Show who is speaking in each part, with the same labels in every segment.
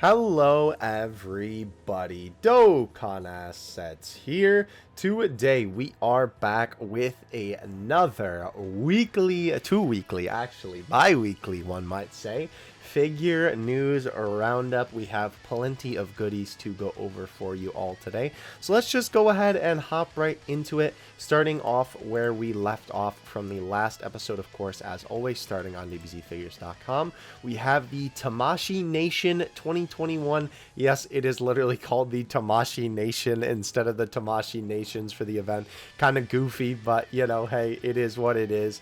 Speaker 1: Hello everybody, Dokkan Assets here. Today we are back with another bi-weekly one might say, figure news roundup. We have plenty of goodies to go over for you all today. So let's just go ahead and hop right into it, starting off where we left off from the last episode, of course, as always, starting on dbzfigures.com. We have the Tamashii Nation 2021. Yes, it is literally called the Tamashii Nation instead of the Tamashii Nations for the event. Kind of goofy, but you know, hey, it is what it is.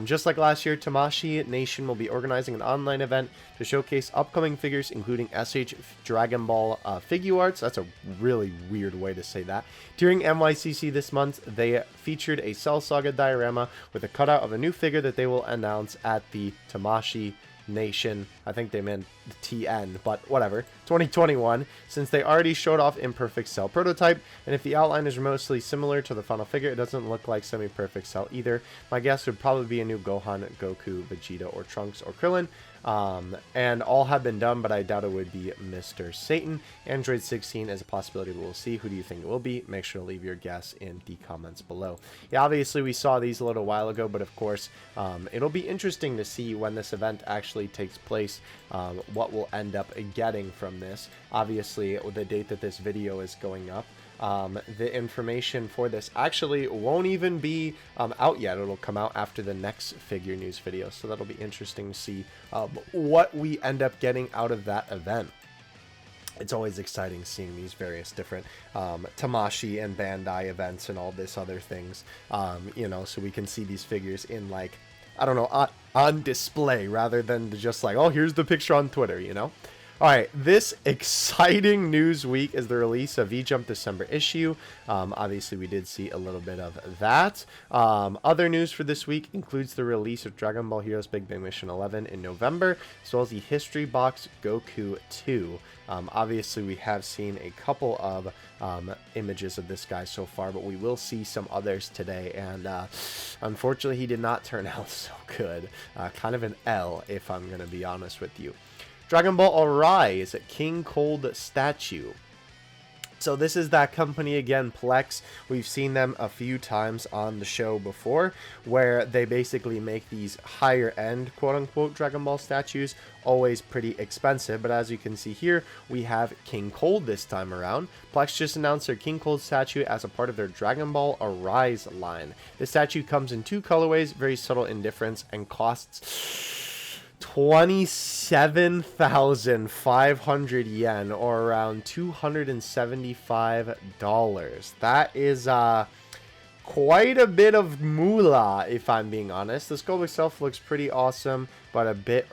Speaker 1: Just like last year, Tamashii Nation will be organizing an online event to showcase upcoming figures, including SH Dragon Ball Figuarts. That's a really weird way to say that. During NYCC this month, they featured a Cell Saga diorama with a cutout of a new figure that they will announce at the Tamashii Nation. I think they meant the TN, but whatever. 2021, since they already showed off Imperfect Cell prototype, and if the outline is mostly similar to the final figure, it doesn't look like Semi-Perfect Cell either. My guess would probably be a new Gohan, Goku, Vegeta, or Trunks, or Krillin. And all have been done, but I doubt it would be Mr. Satan. Android 16 is a possibility, but we'll see. Who do you think it will be? Make sure to leave your guess in the comments below. Yeah, obviously we saw these a little while ago, but of course, it'll be interesting to see when this event actually takes place, what we'll end up getting from this. Obviously, the date that this video is going up, the information for this actually won't even be out yet. It'll come out after the next figure news video, so that'll be interesting to see what we end up getting out of that event. It's always exciting seeing these various different Tamashii and Bandai events and all this other things, you know, so we can see these figures in, like, I don't know, on display rather than just like, oh, here's the picture on Twitter, you know. Alright, this exciting news week is the release of V-Jump December issue. Obviously, we did see a little bit of that. Other news for this week includes the release of Dragon Ball Heroes Big Bang Mission 11 in November, as well as the History Box Goku 2. Obviously, we have seen a couple of images of this guy so far, but we will see some others today, and unfortunately, he did not turn out so good. Kind of an L, if I'm going to be honest with you. Dragon Ball Arise, King Cold statue. So this is that company again, Plex. We've seen them a few times on the show before, where they basically make these higher end, quote unquote, Dragon Ball statues, always pretty expensive. But as you can see here, we have King Cold this time around. Plex just announced their King Cold statue as a part of their Dragon Ball Arise line. The statue comes in two colorways, very subtle in difference, and costs 27,500 yen, or around $275. That is quite a bit of moolah, if I'm being honest. The sculpt itself looks pretty awesome, but a bit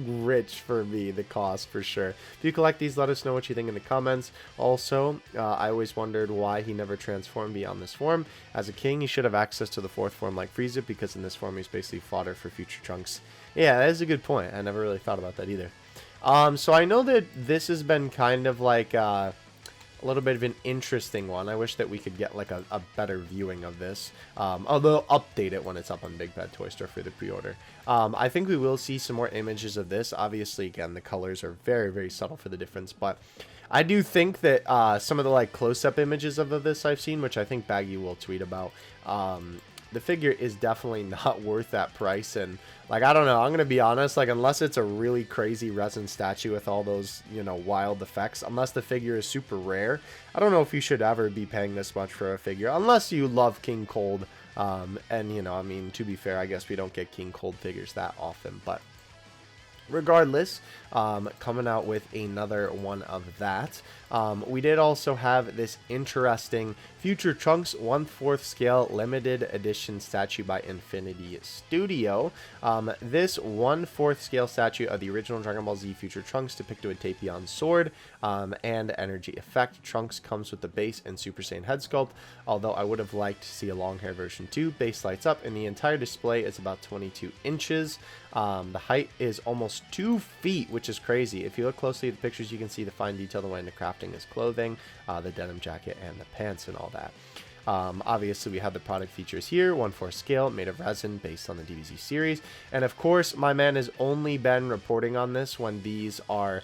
Speaker 1: rich for me, the cost for sure. If you collect these, let us know what you think in the comments. Also, I always wondered why he never transformed beyond this form. As a king, he should have access to the fourth form like Frieza, because in this form he's basically fodder for future Trunks. Yeah, that is a good point. I never really thought about that either. So I know that this has been kind of like a little bit of an interesting one. I wish that we could get like a better viewing of this. Although update it when it's up on Big Bad Toy Store for the pre-order. I think we will see some more images of this. Obviously, again, the colors are very, very subtle for the difference, but I do think that some of the like close-up images of this I've seen, which I think Baggy will tweet about, the figure is definitely not worth that price. And like, I don't know, I'm gonna be honest, like, unless it's a really crazy resin statue with all those, you know, wild effects, unless the figure is super rare, I don't know if you should ever be paying this much for a figure, unless you love King Cold. And you know, I mean, to be fair, I guess we don't get King Cold figures that often, but regardless, coming out with another one of that. We did also have this interesting Future Trunks 1/4 scale limited edition statue by Infinity Studio. This 1/4 scale statue of the original Dragon Ball Z Future Trunks depicted with Tapion sword and energy effect. Trunks comes with the base and Super Saiyan head sculpt, although I would have liked to see a long hair version too. Base lights up, and the entire display is about 22 inches. The height is almost 2 feet, which is crazy. If you look closely at the pictures, you can see the fine detail the way in the crafting his clothing, the denim jacket, and the pants and all that. Obviously, we have the product features here, 1/4 scale, made of resin, based on the DBZ series. And of course, my man has only been reporting on this when these are,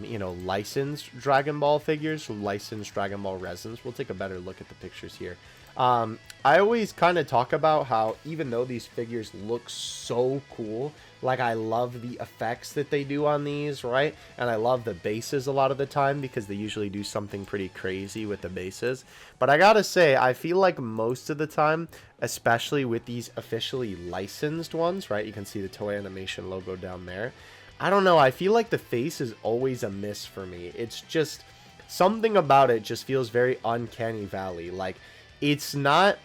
Speaker 1: you know, licensed Dragon Ball figures, so licensed Dragon Ball resins. We'll take a better look at the pictures here. I always kind of talk about how even though these figures look so cool, like I love the effects that they do on these, right? And I love the bases a lot of the time because they usually do something pretty crazy with the bases. But I gotta say, I feel like most of the time, especially with these officially licensed ones, right? You can see the Toei Animation logo down there. I don't know, I feel like the face is always a miss for me. It's just, something about it just feels very uncanny valley. Like, it's not,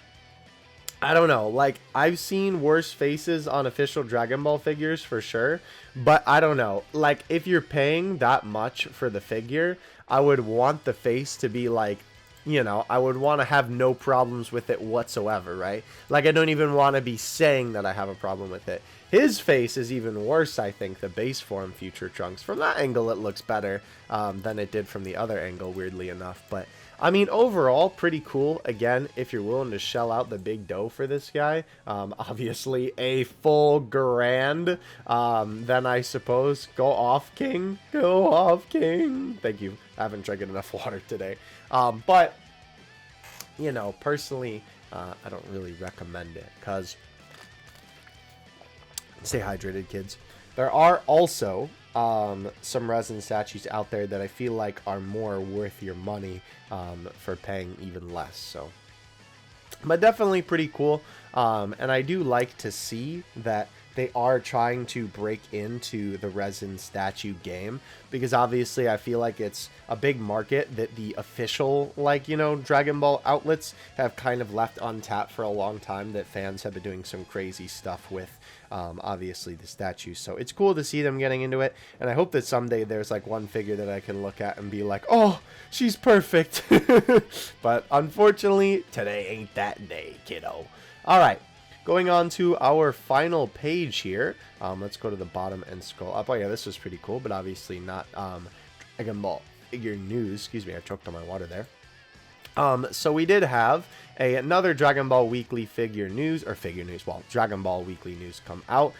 Speaker 1: I don't know, like, I've seen worse faces on official Dragon Ball figures for sure, but I don't know, like, if you're paying that much for the figure, I would want the face to be like, you know, I would want to have no problems with it whatsoever, right? Like, I don't even want to be saying that I have a problem with it. His face is even worse, I think, the base form Future Trunks. From that angle, it looks better than it did from the other angle, weirdly enough, but I mean, overall, pretty cool. Again, if you're willing to shell out the big dough for this guy, obviously a full grand, then I suppose go off, King. Go off, King. Thank you. I haven't drank enough water today. But, you know, personally, I don't really recommend it because, stay hydrated, kids. There are also some resin statues out there that I feel like are more worth your money for paying even less. So, but definitely pretty cool. And I do like to see that they are trying to break into the resin statue game, because obviously I feel like it's a big market that the official, like, you know, Dragon Ball outlets have kind of left untapped for a long time, that fans have been doing some crazy stuff with, obviously, the statues. So it's cool to see them getting into it, and I hope that someday there's like one figure that I can look at and be like, oh, she's perfect. But unfortunately, today ain't that day, kiddo. All right. Going on to our final page here, let's go to the bottom and scroll up. Oh yeah, this was pretty cool, but obviously not Dragon Ball figure news. Excuse me, I choked on my water there. So we did have another Dragon Ball Weekly figure news, well, Dragon Ball Weekly news come out.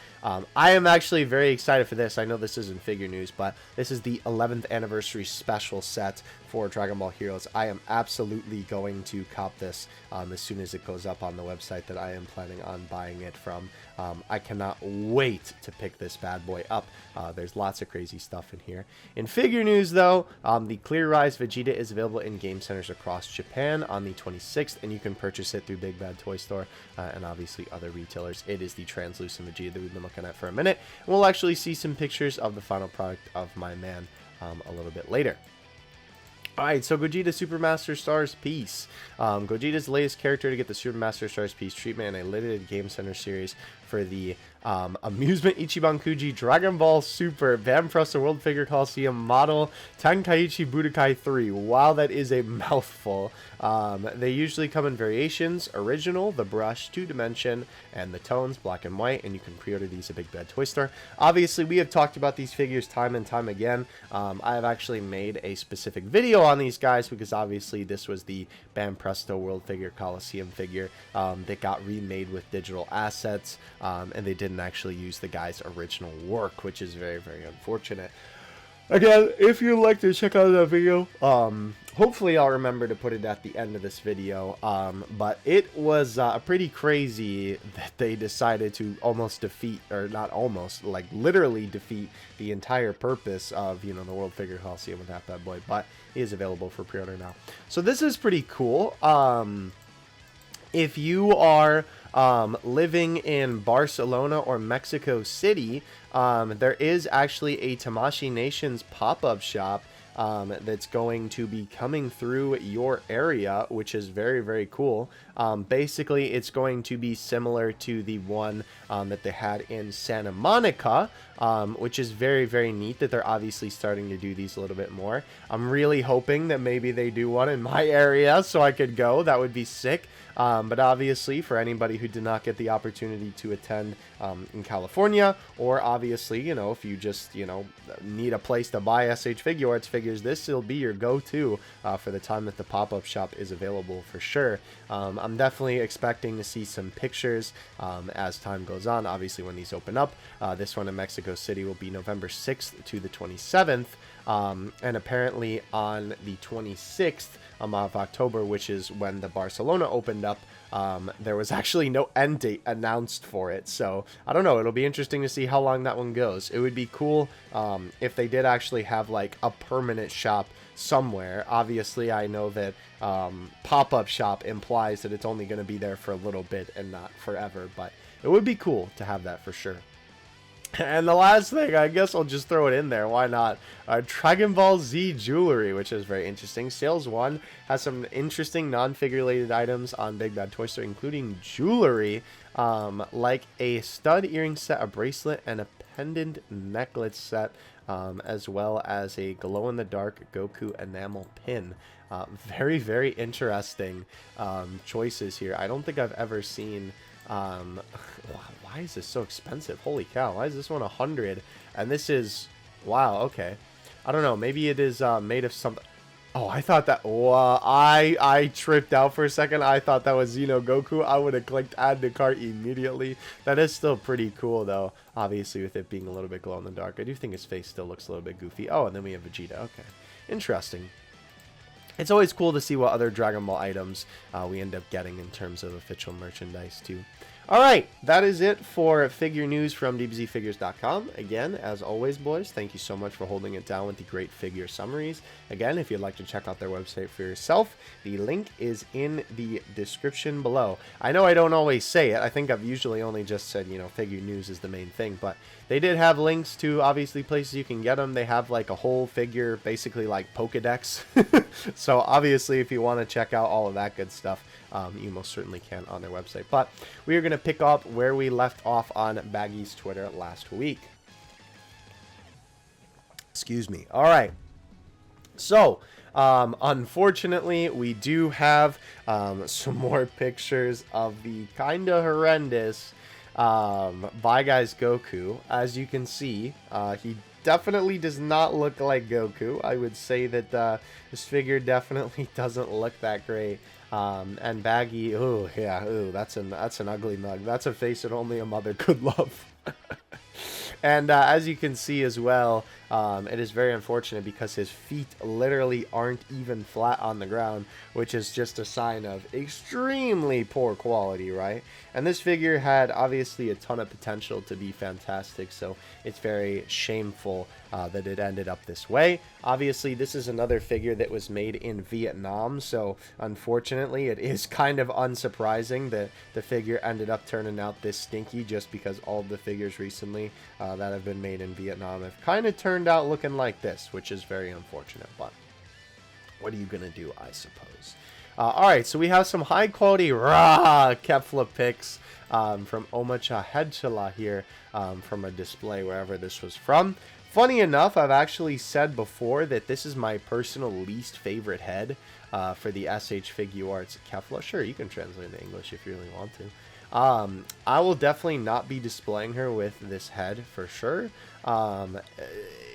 Speaker 1: I am actually very excited for this. I know this isn't figure news, but this is the 11th anniversary special set for Dragon Ball Heroes. I am absolutely going to cop this as soon as it goes up on the website that I am planning on buying it from. I cannot wait to pick this bad boy up. There's lots of crazy stuff in here. In figure news, though, the Clear Rise Vegeta is available in game centers across Japan on the 26th, and you can purchase it through Big Bad Toy Store and obviously other retailers. It is the translucent Vegeta that we've been looking at for a minute. And we'll actually see some pictures of the final product of my man a little bit later. Alright, so Gogeta Super Master Stars piece. Gogeta's the latest character to get the Super Master Stars piece treatment in a limited Game Center series for the Amusement Ichiban KUJI Dragon Ball Super Banpresto World Figure Coliseum Model Tenkaichi Budokai 3. Wow, that is a mouthful. They usually come in variations: original, the brush, 2-dimension, and the tones, black and white, and you can pre-order these at Big Bad Toy Store. Obviously, we have talked about these figures time and time again. I have actually made a specific video on these guys because obviously this was the Banpresto World Figure Coliseum figure that got remade with digital assets, and they didn't actually use the guy's original work, which is very, very unfortunate. Again, if you'd like to check out that video, hopefully I'll remember to put it at the end of this video, but it was pretty crazy that they decided to almost defeat, or not almost, like literally defeat the entire purpose of, you know, the World Figure Coliseum with that bad boy, but he is available for pre-order now. So this is pretty cool. If you are living in Barcelona or Mexico City, there is actually a Tamashii Nations pop-up shop that's going to be coming through your area, which is very, very cool. Basically, it's going to be similar to the one that they had in Santa Monica, which is very, very neat that they're obviously starting to do these a little bit more. I'm really hoping that maybe they do one in my area so I could go. That would be sick. But obviously, for anybody who who did not get the opportunity to attend in California, or obviously, you know, if you just, you know, need a place to buy SH Figuarts figures, this will be your go-to for the time that the pop-up shop is available for sure. I'm definitely expecting to see some pictures as time goes on, obviously when these open up. This one in Mexico City will be November 6th to the 27th, and apparently on the 26th of October, which is when the Barcelona opened up, there was actually no end date announced for it. So I don't know, it'll be interesting to see how long that one goes. It would be cool if they did actually have like a permanent shop somewhere. Obviously I know that pop-up shop implies that it's only going to be there for a little bit and not forever, but it would be cool to have that for sure. And the last thing, I guess I'll just throw it in there. Why not? Dragon Ball Z jewelry, which is very interesting. Sales 1 has some interesting non-figure-related items on Big Bad Toy Store, including jewelry, like a stud earring set, a bracelet, and a pendant necklace set, as well as a glow-in-the-dark Goku enamel pin. Very, very interesting choices here. I don't think I've ever seen... why is this so expensive? Holy cow, why is this one 100 and this is, wow, okay, I don't know, maybe it is made of something. Oh, I thought that, I tripped out for a second. I thought that was Xeno Goku. I would have clicked add to cart immediately. That is still pretty cool though, obviously, with it being a little bit glow in the dark. I do think his face still looks a little bit goofy. Oh, and then we have Vegeta. Okay, interesting. It's always cool to see what other Dragon Ball items we end up getting in terms of official merchandise too. Alright, that is it for figure news from dbzfigures.com. Again, as always, boys, thank you so much for holding it down with the great figure summaries. Again, if you'd like to check out their website for yourself, the link is in the description below. I know I don't always say it. I think I've usually only just said, you know, figure news is the main thing, but they did have links to, obviously, places you can get them. They have, like, a whole figure, basically, like, Pokedex. So, obviously, if you want to check out all of that good stuff, you most certainly can on their website. But we are going to pick up where we left off on Baggy's Twitter last week. Excuse me. All right. So, unfortunately, we do have some more pictures of the kind of horrendous Bye Guys Goku. As you can see, he definitely does not look like Goku. I would say that this figure definitely doesn't look that great. And Baggy, oh yeah, ooh, that's an ugly mug. That's a face that only a mother could love. And as you can see as well, it is very unfortunate because his feet literally aren't even flat on the ground, which is just a sign of extremely poor quality, right? And this figure had obviously a ton of potential to be fantastic, so it's very shameful that it ended up this way. Obviously, this is another figure that was made in Vietnam, so unfortunately, it is kind of unsurprising that the figure ended up turning out this stinky, just because all of the figures recently that have been made in Vietnam have kind of turned out looking like this, which is very unfortunate, but what are you gonna do, I suppose. Alright, so we have some high quality raw Kefla pics from Omacha Hedgela here from a display wherever this was from. Funny enough, I've actually said before that this is my personal least favorite head for the SH Figuarts Kefla. Sure, you can translate into English if you really want to. I will definitely not be displaying her with this head for sure.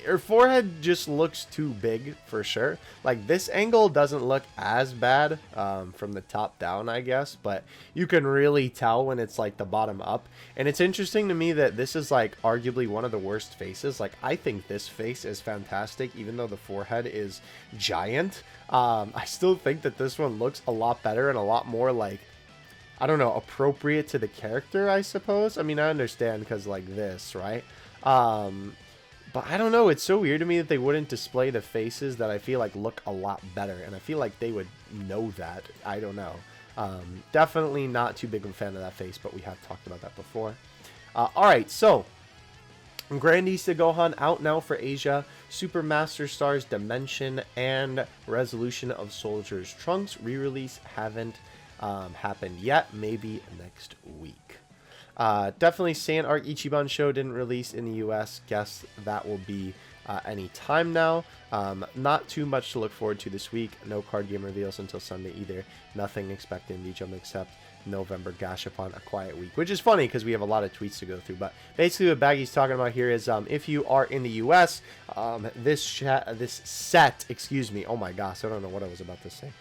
Speaker 1: Her forehead just looks too big for sure. Like, this angle doesn't look as bad from the top down, I guess, but you can really tell when it's like the bottom up. And it's interesting to me that this is like arguably one of the worst faces. Like, I think this face is fantastic, even though the forehead is giant. I still think that this one looks a lot better and a lot more like, I don't know, appropriate to the character, I suppose. I mean, I understand because like this, right? But I don't know, it's so weird to me that they wouldn't display the faces that I feel like look a lot better, and I feel like they would know that. I don't know. Definitely not too big of a fan of that face, but we have talked about that before. Alright, so Grand Easter Gohan out now for Asia. Super Master Stars Dimension and Resolution of Soldiers Trunks re-release haven't happened yet. Maybe next week. Definitely Saiyan Arc Ichiban show didn't release in the US. Guess that will be any time now. Not too much to look forward to this week. No card game reveals until Sunday either. Nothing expected in V-Jump except November Gashapon A Quiet Week, which is funny because we have a lot of tweets to go through. But basically what Baggy's talking about here is if you are in the US, this set, excuse me, oh my gosh, I don't know what I was about to say.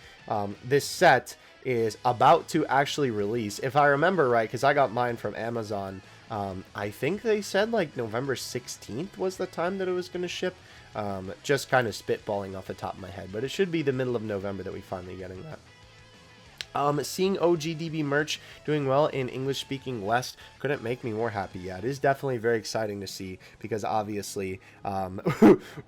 Speaker 1: This set is about to actually release, if I remember right, because I got mine from Amazon. I think they said like November 16th was the time that it was going to ship. Just kind of spitballing off the top of my head, but it should be the middle of November that we finally getting that. Seeing OGDB merch doing well in English-speaking West couldn't make me more happy. Yeah, it is definitely very exciting to see because obviously,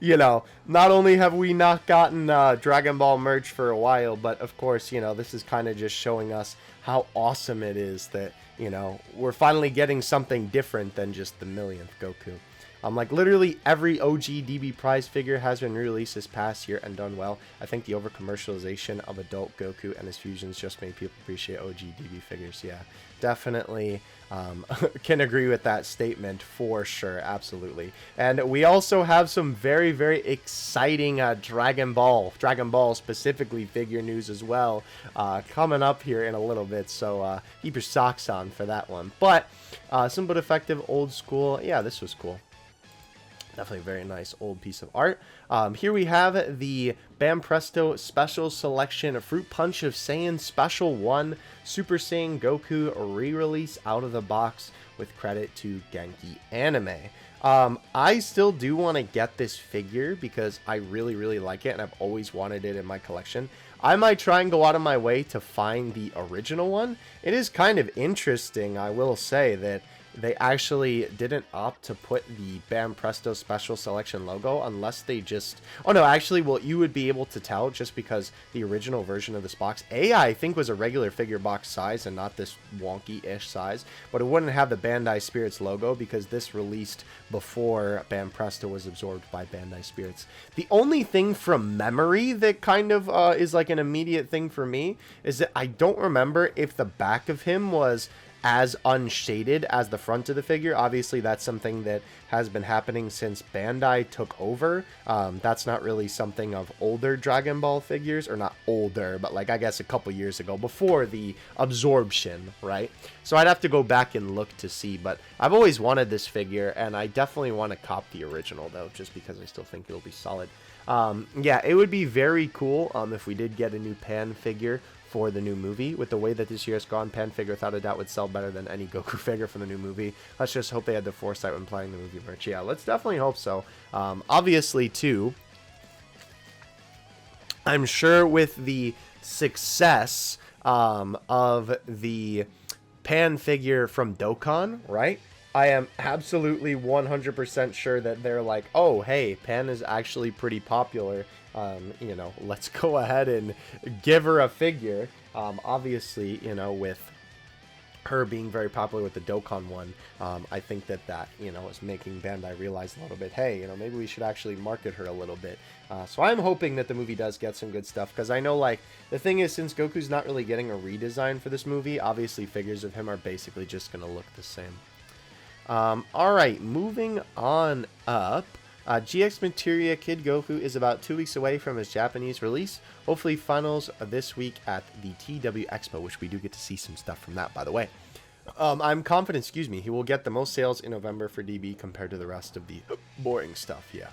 Speaker 1: you know, not only have we not gotten Dragon Ball merch for a while, but of course, you know, this is kind of just showing us how awesome it is that, you know, we're finally getting something different than just the millionth Goku. Like literally every OG DB prize figure has been released this past year and done well. I think the over-commercialization of adult Goku and his fusions just made people appreciate OG DB figures. Yeah, definitely can agree with that statement for sure. Absolutely. And we also have some very, very exciting Dragon Ball specifically figure news as well coming up here in a little bit. So keep your socks on for that one. But simple but effective, old school. Yeah, this was cool. Definitely a very nice old piece of art. Here we have the Bam Presto Special Selection Fruit Punch of Saiyan Special 1 Super Saiyan Goku re-release out of the box with credit to Genki Anime. I still do want to get this figure because I really, really like it and I've always wanted it in my collection. I might try and go out of my way to find the original one. It is kind of interesting, I will say, that they actually didn't opt to put the Bam Presto Special Selection logo unless they just... Oh, no, actually, well, you would be able to tell just because the original version of this box, I think was a regular figure box size and not this wonky-ish size, but it wouldn't have the Bandai Spirits logo because this released before Bam Presto was absorbed by Bandai Spirits. The only thing from memory that kind of is like an immediate thing for me is that I don't remember if the back of him was as unshaded as the front of the figure. Obviously, that's something that has been happening since Bandai took over. That's not really something of older Dragon Ball figures, or not older, but like I guess a couple years ago, before the absorption, right? So I'd have to go back and look to see, but I've always wanted this figure, and I definitely want to cop the original, though, just because I still think it'll be solid. Yeah, it would be very cool if we did get a new Pan figure for the new movie. With the way that this year has gone, Pan figure without a doubt would sell better than any Goku figure from the new movie. Let's just hope they had the foresight when planning the movie merch. Yeah, let's definitely hope so. Obviously, too, I'm sure with the success of the Pan figure from Dokkan, right? I am absolutely 100% sure that they're like, oh, hey, Pan is actually pretty popular. You know, let's go ahead and give her a figure. Obviously, you know, with her being very popular with the Dokkan one, I think that, you know, is making Bandai realize a little bit, hey, you know, maybe we should actually market her a little bit. So I'm hoping that the movie does get some good stuff, because I know, like, the thing is, since Goku's not really getting a redesign for this movie, obviously figures of him are basically just going to look the same. Alright, moving on up. GX Materia Kid Goku is about 2 weeks away from his Japanese release. Hopefully finals this week at the TW Expo, which we do get to see some stuff from that, by the way. I'm confident, he will get the most sales in November for DB compared to the rest of the boring stuff, yeah.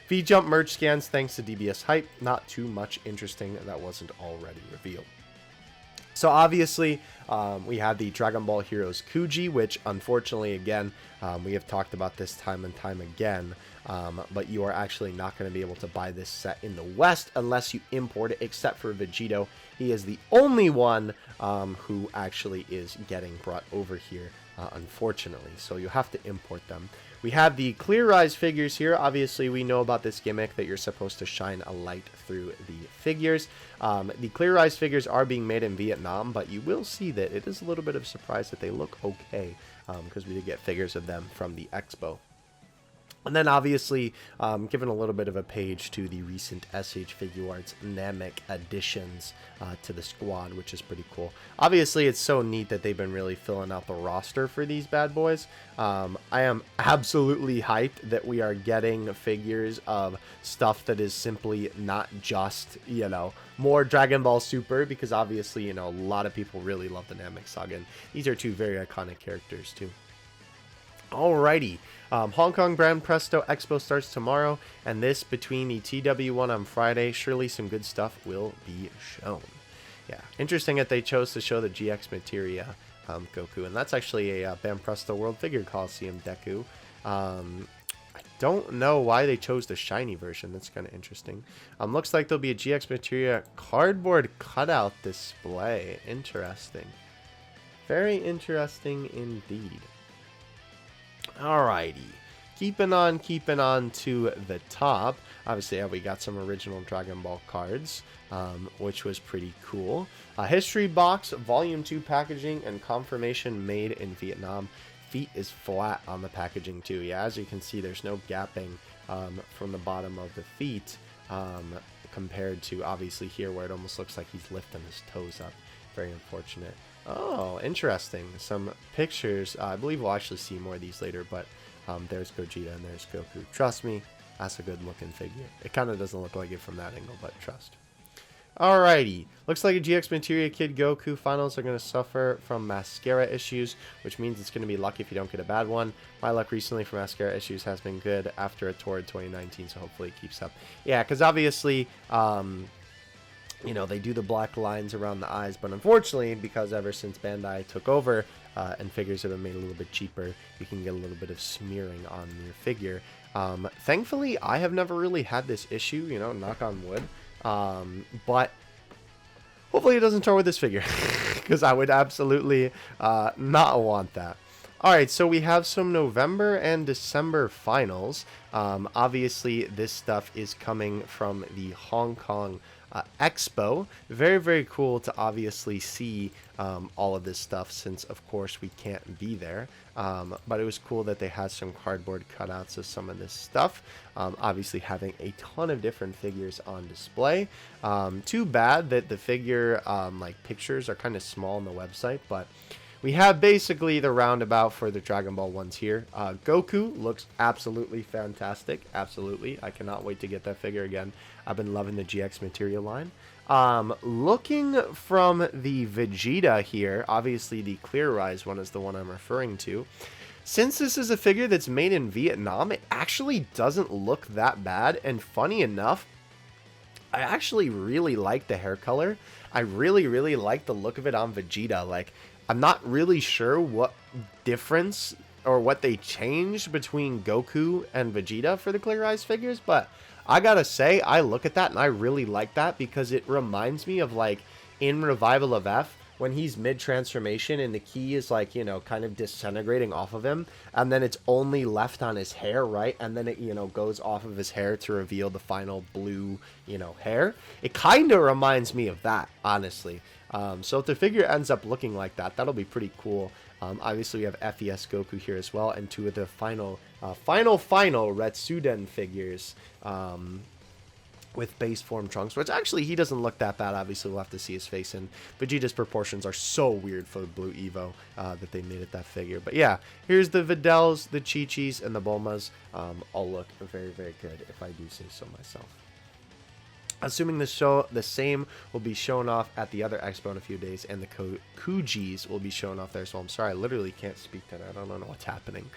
Speaker 1: V-Jump merch scans thanks to DBS Hype. Not too much interesting that wasn't already revealed. So obviously, we have the Dragon Ball Heroes KUJI, which unfortunately, again, we have talked about this time and time again, but you are actually not going to be able to buy this set in the West unless you import it, except for Vegito. He is the only one who actually is getting brought over here, unfortunately, so you have to import them. We have the Clear Rise figures here. Obviously, we know about this gimmick that you're supposed to shine a light through the figures. The Clear Rise figures are being made in Vietnam, but you will see that it is a little bit of a surprise that they look okay, because we did get figures of them from the Expo. And then obviously, giving a little bit of a page to the recent SH Figure Arts Namek additions to the squad, which is pretty cool. Obviously, it's so neat that they've been really filling out the roster for these bad boys. I am absolutely hyped that we are getting figures of stuff that is simply not just, you know, more Dragon Ball Super, because obviously, you know, a lot of people really love the Namek Saga. And these are two very iconic characters too. Alrighty, Hong Kong Brand Presto Expo starts tomorrow, and this between the TW1 on Friday, surely some good stuff will be shown. Yeah, interesting that they chose to show the GX Materia Goku, and that's actually a Brand Presto World Figure Coliseum Deku. I don't know why they chose the shiny version. That's kind of interesting. Looks like there'll be a GX Materia cardboard cutout display. Interesting. Very interesting indeed. Alrighty, keeping on to the top. Obviously, we got some original Dragon Ball cards, which was pretty cool. History box, Volume 2 packaging, and confirmation made in Vietnam. Feet is flat on the packaging too. Yeah, as you can see, there's no gapping from the bottom of the feet compared to obviously here where it almost looks like he's lifting his toes up. Very unfortunate. Oh, interesting. Some pictures. I believe we'll actually see more of these later, but there's Gogeta and there's Goku. Trust me, that's a good looking figure. It kind of doesn't look like it from that angle, but trust. Alrighty. Looks like a GX Materia Kid Goku finals are going to suffer from mascara issues, which means it's going to be lucky if you don't get a bad one. My luck recently for mascara issues has been good after a Torrid 2019, so hopefully it keeps up. Yeah, because obviously... you know, they do the black lines around the eyes, but unfortunately, because ever since Bandai took over and figures have been made a little bit cheaper, you can get a little bit of smearing on your figure. Thankfully, I have never really had this issue, you know, knock on wood. But hopefully it doesn't tour with this figure, because I would absolutely not want that. Alright, so we have some November and December finals. Obviously, this stuff is coming from the Hong Kong Expo. Very, very cool to obviously see all of this stuff, since of course we can't be there. But it was cool that they had some cardboard cutouts of some of this stuff. Obviously having a ton of different figures on display. Too bad that the figure like pictures are kind of small on the website, but we have basically the roundabout for the Dragon Ball ones here. Goku looks absolutely fantastic. Absolutely. I cannot wait to get that figure again. I've been loving the GX Materia line. Looking from the Vegeta here, obviously the Clear Rise one is the one I'm referring to. Since this is a figure that's made in Vietnam, it actually doesn't look that bad. And funny enough, I actually really like the hair color. I really, really like the look of it on Vegeta. Like, I'm not really sure what difference or what they changed between Goku and Vegeta for the Clear Eyes figures, but I gotta say, I look at that and I really like that, because it reminds me of, like, in Revival of F, when he's mid-transformation and the key is, like, you know, kind of disintegrating off of him, and then it's only left on his hair, right? And then it, you know, goes off of his hair to reveal the final blue, you know, hair. It kind of reminds me of that, honestly. So if the figure ends up looking like that, that'll be pretty cool. Obviously, we have FES Goku here as well, and two of the final Retsuden figures with base form Trunks, which actually he doesn't look that bad. Obviously, we'll have to see his face, and Vegeta's proportions are so weird for the Blue Evo that they made it that figure. But yeah, here's the Videls, the Chi-Chis, and the Bulmas. All look very, very good, if I do say so myself. Assuming the same will be shown off at the other expo in a few days, and the KUJIs will be shown off there. So I'm sorry, I literally can't speak to that. I don't know what's happening.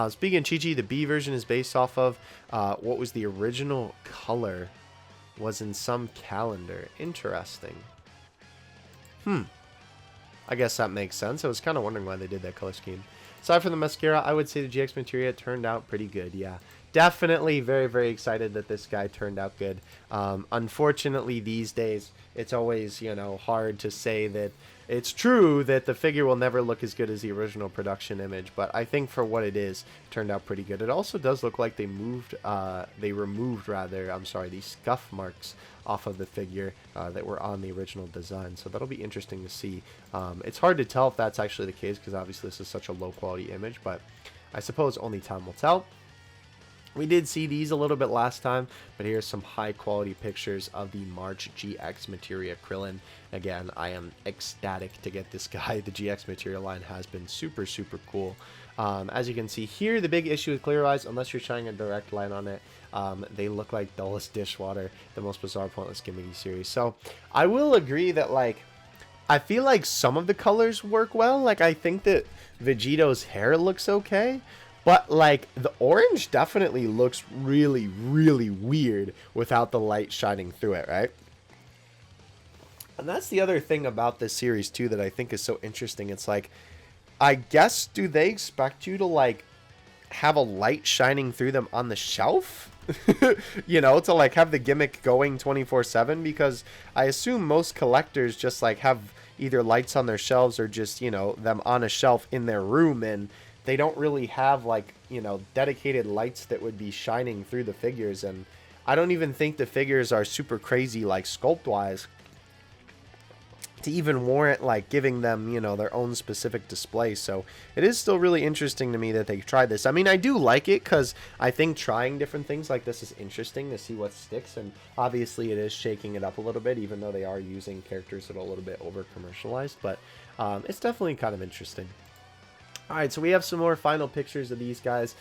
Speaker 1: Speaking of Chi-Chi, the B version is based off of what was the original color was in some calendar. Interesting. I guess that makes sense. I was kind of wondering why they did that color scheme. Aside from the mascara, I would say the GX Materia turned out pretty good. Yeah, definitely very, very excited that this guy turned out good. Unfortunately, these days, it's always, you know, hard to say that it's true that the figure will never look as good as the original production image, but I think for what it is, it turned out pretty good. It also does look like they removed these scuff marks off of the figure that were on the original design, so that'll be interesting to see. It's hard to tell if that's actually the case, because obviously this is such a low quality image, but I suppose only time will tell. We did see these a little bit last time, but here's some high quality pictures of the March GX Materia Krillin. Again, I am ecstatic to get this guy. The GX Materia line has been super, super cool. As you can see here, the big issue with Clear Eyes, unless you're shining a direct light on it, they look like dullest dishwater, the most bizarre, pointless, gimmicky series. So I will agree that, like, I feel like some of the colors work well. Like, I think that Vegito's hair looks okay. But, like, the orange definitely looks really, really weird without the light shining through it, right? And that's the other thing about this series, too, that I think is so interesting. It's like, I guess, do they expect you to, like, have a light shining through them on the shelf? You know, to, like, have the gimmick going 24/7? Because I assume most collectors just, like, have either lights on their shelves or just, you know, them on a shelf in their room, and they don't really have, like, you know, dedicated lights that would be shining through the figures. And I don't even think the figures are super crazy, like, sculpt wise, to even warrant, like, giving them, you know, their own specific display. So it is still really interesting to me that they tried this. I mean, I do like it because I think trying different things like this is interesting to see what sticks. And obviously it is shaking it up a little bit, even though they are using characters that are a little bit over commercialized. But it's definitely kind of interesting. Alright, so we have some more final pictures of these guys.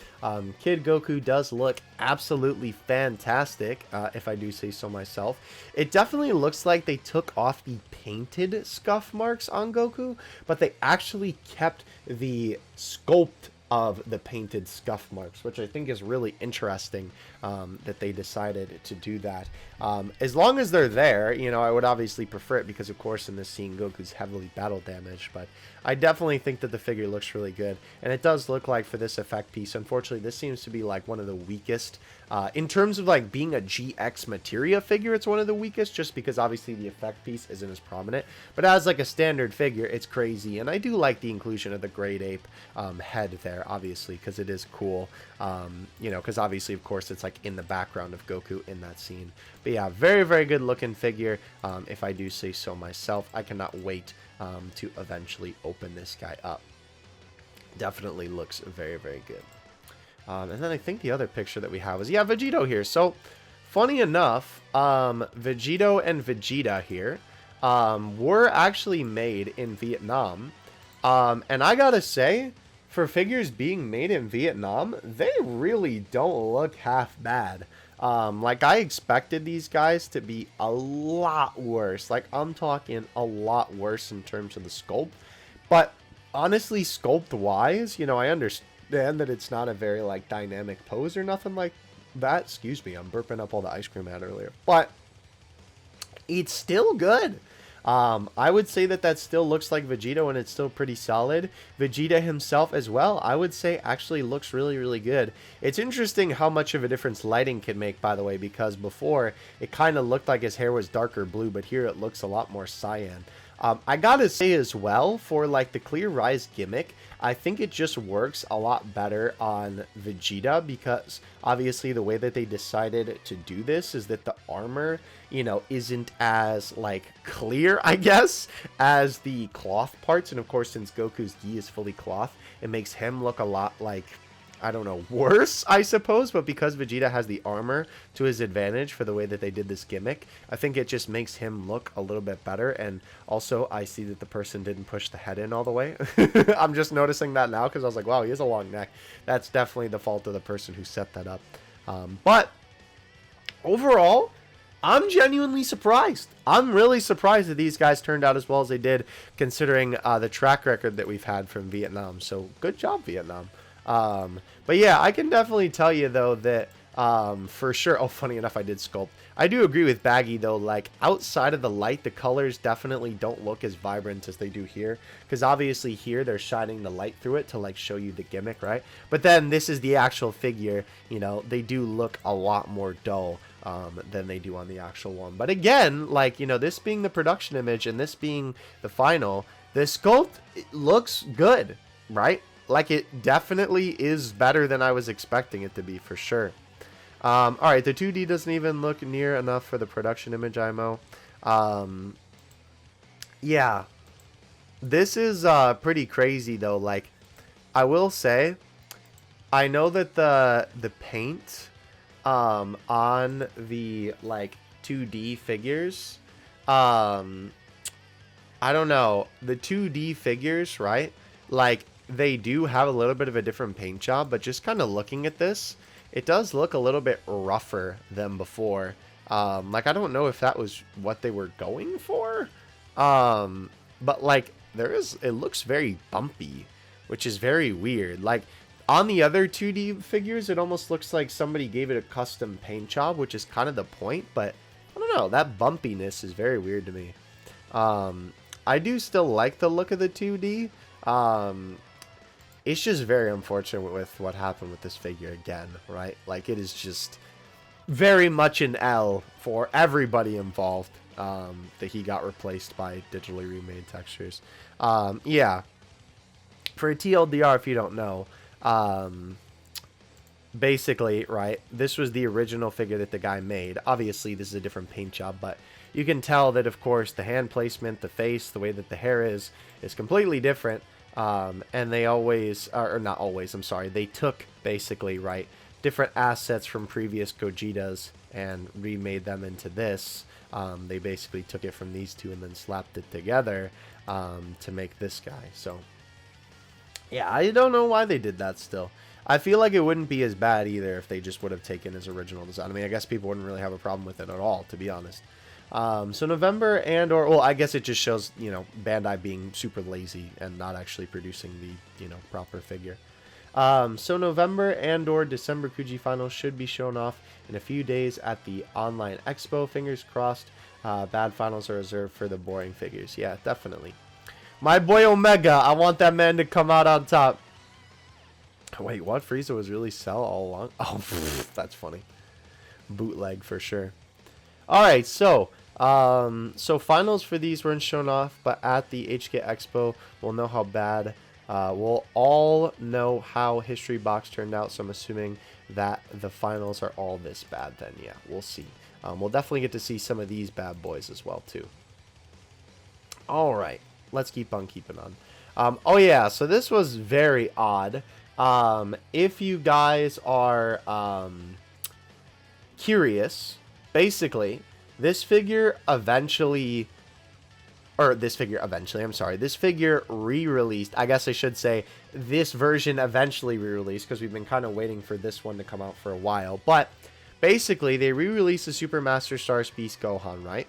Speaker 1: Kid Goku does look absolutely fantastic, if I do say so myself. It definitely looks like they took off the painted scuff marks on Goku, but they actually kept the sculpt of the painted scuff marks, which I think is really interesting, that they decided to do that. As long as they're there, you know, I would obviously prefer it because, of course, in this scene, Goku's heavily battle damaged, but I definitely think that the figure looks really good, and it does look like for this effect piece, unfortunately, this seems to be, like, one of the weakest. In terms of, like, being a GX Materia figure, it's one of the weakest, just because, obviously, the effect piece isn't as prominent, but as, like, a standard figure, it's crazy, and I do like the inclusion of the Great Ape head there, obviously, because it is cool, you know, because, obviously, of course, it's, like, in the background of Goku in that scene. But, yeah, very, very good looking figure, if I do say so myself. I cannot wait to eventually open this guy up. Definitely looks very, very good. And then I think the other picture that we have is, yeah, Vegito here. So, funny enough, Vegito and Vegeta here were actually made in Vietnam. And I gotta say, for figures being made in Vietnam, they really don't look half bad. Like, I expected these guys to be a lot worse. Like, I'm talking a lot worse in terms of the sculpt. But, honestly, sculpt-wise, you know, I understand that it's not a very, like, dynamic pose or nothing like that. Excuse me, I'm burping up all the ice cream I had earlier. But, it's still good. I would say that still looks like Vegito, and it's still pretty solid. Vegeta himself as well, I would say, actually looks really, really good. It's interesting how much of a difference lighting can make, by the way, because before, it kind of looked like his hair was darker blue, but here it looks a lot more cyan. I gotta say as well, for, like, the Clear Rise gimmick, I think it just works a lot better on Vegeta, because obviously the way that they decided to do this is that the armor, you know, isn't as, like, clear, I guess, as the cloth parts. And of course, since Goku's gi is fully cloth, it makes him look a lot, like, I don't know, worse, I suppose. But because Vegeta has the armor to his advantage for the way that they did this gimmick, I think it just makes him look a little bit better. And also, I see that the person didn't push the head in all the way. I'm just noticing that now because I was like, wow, he has a long neck. That's definitely the fault of the person who set that up. But overall, I'm genuinely surprised. I'm really surprised that these guys turned out as well as they did, considering the track record that we've had from Vietnam. So good job, Vietnam. But yeah, I can definitely tell you though that for sure. Oh, funny enough, I did sculpt. I do agree with Baggy though, like outside of the light, the colors definitely don't look as vibrant as they do here, because obviously here they're shining the light through it to like show you the gimmick, right? But then this is the actual figure, you know, they do look a lot more dull than they do on the actual one. But again, like, you know, this being the production image and this being the final, the sculpt looks good, right? Like, it definitely is better than I was expecting it to be, for sure. Alright, the 2D doesn't even look near enough for the production image IMO. Yeah. This is pretty crazy, though. Like, I will say, I know that the paint on the like 2D figures, I don't know, the 2D figures, right? Like they do have a little bit of a different paint job, but just kind of looking at this, it does look a little bit rougher than before. Like I don't know if that was what they were going for. But like it looks very bumpy, which is very weird. Like on the other 2D figures, it almost looks like somebody gave it a custom paint job, which is kind of the point, but I don't know, that bumpiness is very weird to me. I do still like the look of the 2D. It's just very unfortunate with what happened with this figure again, right? Like it is just very much an L for everybody involved, that he got replaced by digitally remade textures. Yeah, for a TLDR, if you don't know, basically, right, this was the original figure that the guy made. Obviously, this is a different paint job, but you can tell that, of course, the hand placement, the face, the way that the hair is completely different. And they always, or not always, I'm sorry, they took, basically, right, different assets from previous Gojitas and remade them into this. They basically took it from these two and then slapped it together to make this guy. So, yeah, I don't know why they did that still. I feel like it wouldn't be as bad either if they just would have taken his original design. I mean, I guess people wouldn't really have a problem with it at all, to be honest. So November and/or, well, I guess it just shows, you know, Bandai being super lazy and not actually producing the, you know, proper figure. So November and/or December Kuji finals should be shown off in a few days at the online expo. Fingers crossed. Bad finals are reserved for the boring figures. Yeah, definitely. My boy Omega, I want that man to come out on top. Wait, what? Frieza was really Cell all along? Oh, that's funny. Bootleg for sure. Alright, so finals for these weren't shown off, but at the HK Expo, we'll know how bad. We'll all know how History Box turned out, so I'm assuming that the finals are all this bad then. Yeah, we'll see. We'll definitely get to see some of these bad boys as well, too. Alright, let's keep on keeping on. Oh yeah, so this was very odd. If you guys are curious, basically, this figure re-released. I guess I should say this version eventually re-released because we've been kind of waiting for this one to come out for a while. But basically, they re-released the Super Master Stars Beast Gohan, right?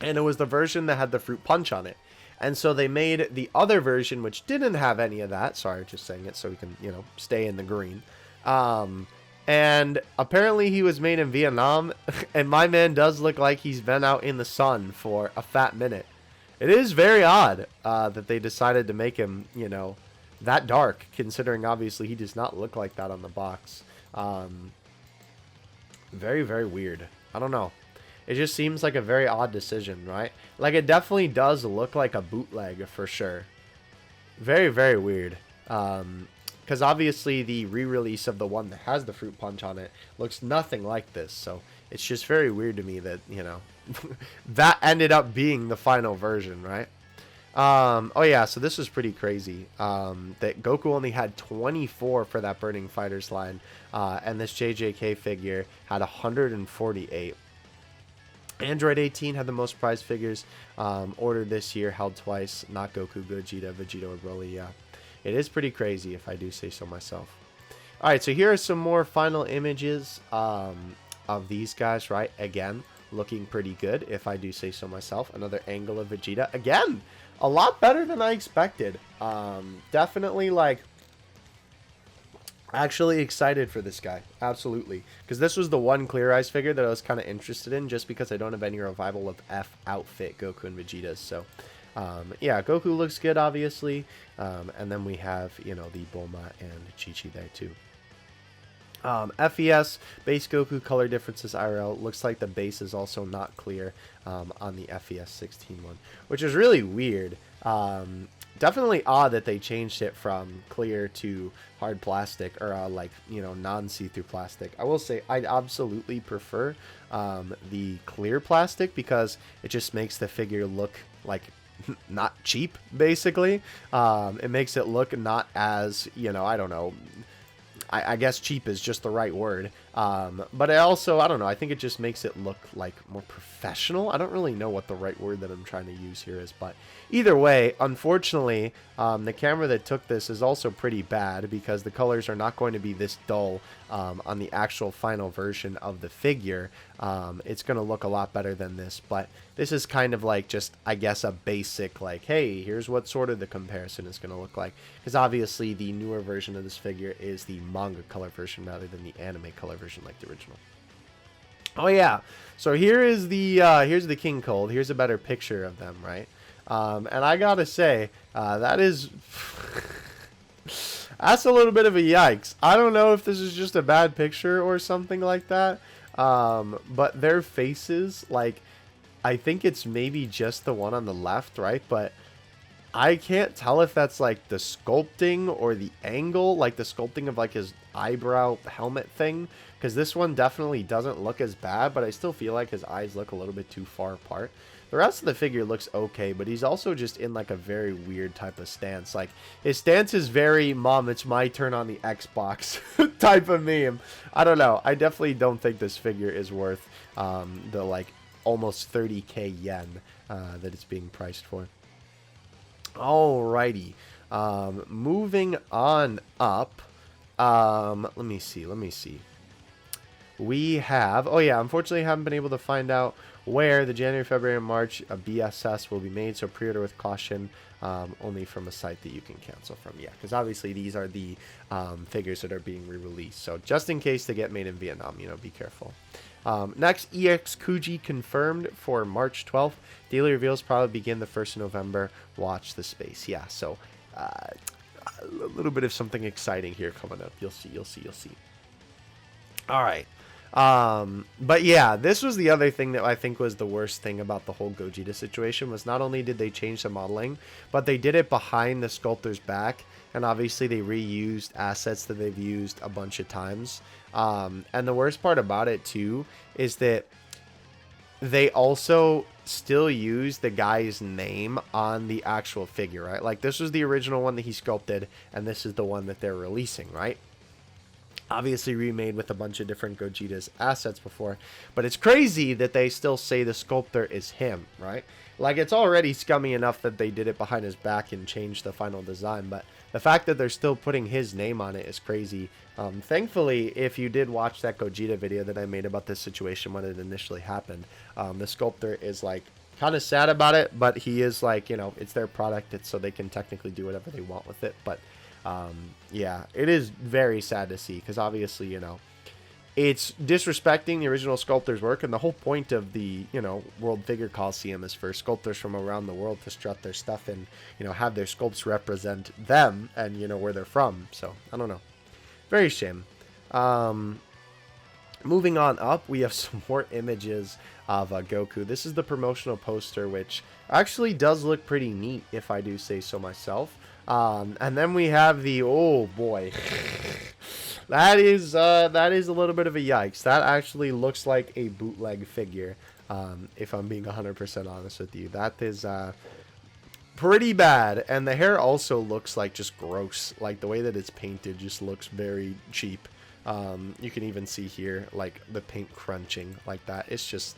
Speaker 1: And it was the version that had the fruit punch on it. And so they made the other version, which didn't have any of that. Sorry, just saying it so we can, you know, stay in the green. And apparently he was made in Vietnam, and my man does look like he's been out in the sun for a fat minute. It is very odd that they decided to make him, you know, that dark, considering obviously he does not look like that on the box. Very, very weird. I don't know. It just seems like a very odd decision, right? Like, it definitely does look like a bootleg for sure. Very, very weird. Because obviously the re-release of the one that has the fruit punch on it looks nothing like this. So it's just very weird to me that, you know, that ended up being the final version, right? Oh yeah, so this was pretty crazy. That Goku only had 24 for that Burning Fighters line. And this JJK figure had 148. Android 18 had the most prize figures ordered this year, held twice. Not Goku, Gogeta, Vegeta, or Broly. Yeah, it is pretty crazy if I do say so myself. Alright, so here are some more final images of these guys, right? Again, looking pretty good if I do say so myself. Another angle of Vegeta. Again, a lot better than I expected. Definitely, like, actually excited for this guy. Absolutely. Because this was the one Clear Eyes figure that I was kind of interested in, just because I don't have any revival of F outfit Goku and Vegeta. So, yeah, Goku looks good, obviously. And then we have, you know, the Bulma and Chi-Chi there, too. FES, base Goku color differences IRL. Looks like the base is also not clear on the FES 16 one, which is really weird. Definitely odd that they changed it from clear to hard plastic, or like, you know, non-see-through plastic. I will say I absolutely prefer the clear plastic because it just makes the figure look like not cheap, basically. It makes it look not as, you know, I don't know, I guess cheap is just the right word. But I also, I don't know, I think it just makes it look like more professional. I don't really know what the right word that I'm trying to use here is, but either way, unfortunately, the camera that took this is also pretty bad because the colors are not going to be this dull on the actual final version of the figure. It's going to look a lot better than this, but this is kind of like just, I guess, a basic, like, hey, here's what sort of the comparison is going to look like. Because obviously the newer version of this figure is the manga color version rather than the anime color version like the original. Oh yeah, so here's the King Cold. Here's a better picture of them, right? And I gotta say, that is that's a little bit of a yikes. I don't know if this is just a bad picture or something like that, but their faces, like, I think it's maybe just the one on the left, right? But I can't tell if that's like the sculpting or the angle, like the sculpting of like his eyebrow helmet thing, because this one definitely doesn't look as bad, but I still feel like his eyes look a little bit too far apart. The rest of the figure looks okay, but he's also just in like a very weird type of stance. Like, his stance is very, Mom, it's my turn on the Xbox type of meme. I don't know. I definitely don't think this figure is worth the like almost 30k yen that it's being priced for. Alrighty. Moving on up. Let me see. We have, oh yeah, unfortunately haven't been able to find out where the January, February, and March BSS will be made, so pre-order with caution, only from a site that you can cancel from. Yeah, because obviously these are the figures that are being re-released, so just in case they get made in Vietnam, you know, be careful. Next, EX KUJI confirmed for March 12th. Daily reveals probably begin the 1st of November. Watch the space. Yeah, so a little bit of something exciting here coming up. You'll see. All right. But yeah, this was the other thing that I think was the worst thing about the whole Gogeta situation, was not only did they change the modeling, but they did it behind the sculptor's back, and obviously they reused assets that they've used a bunch of times. And the worst part about it too is that they also still use the guy's name on the actual figure, right? Like, this was the original one that he sculpted, and this is the one that they're releasing, right? Obviously remade with a bunch of different Gogeta's assets before, but it's crazy that they still say the sculptor is him, right? Like, it's already scummy enough that they did it behind his back and changed the final design, but the fact that they're still putting his name on it is crazy. Thankfully, if you did watch that Gogeta video that I made about this situation when it initially happened, the sculptor is like kind of sad about it, but he is like, you know, it's their product, it's so they can technically do whatever they want with it. But yeah, it is very sad to see, because obviously, you know, it's disrespecting the original sculptor's work, and the whole point of the, you know, World Figure Coliseum is for sculptors from around the world to strut their stuff and, you know, have their sculpts represent them and, you know, where they're from. So I don't know, very shame. Moving on up, we have some more images of Goku. This is the promotional poster, which actually does look pretty neat, if I do say so myself. And then we have the, oh boy, that is a little bit of a yikes. That actually looks like a bootleg figure, if I'm being 100% honest with you. That is pretty bad, and the hair also looks like just gross. Like, the way that it's painted just looks very cheap. You can even see here, like, the paint crunching like that. It's just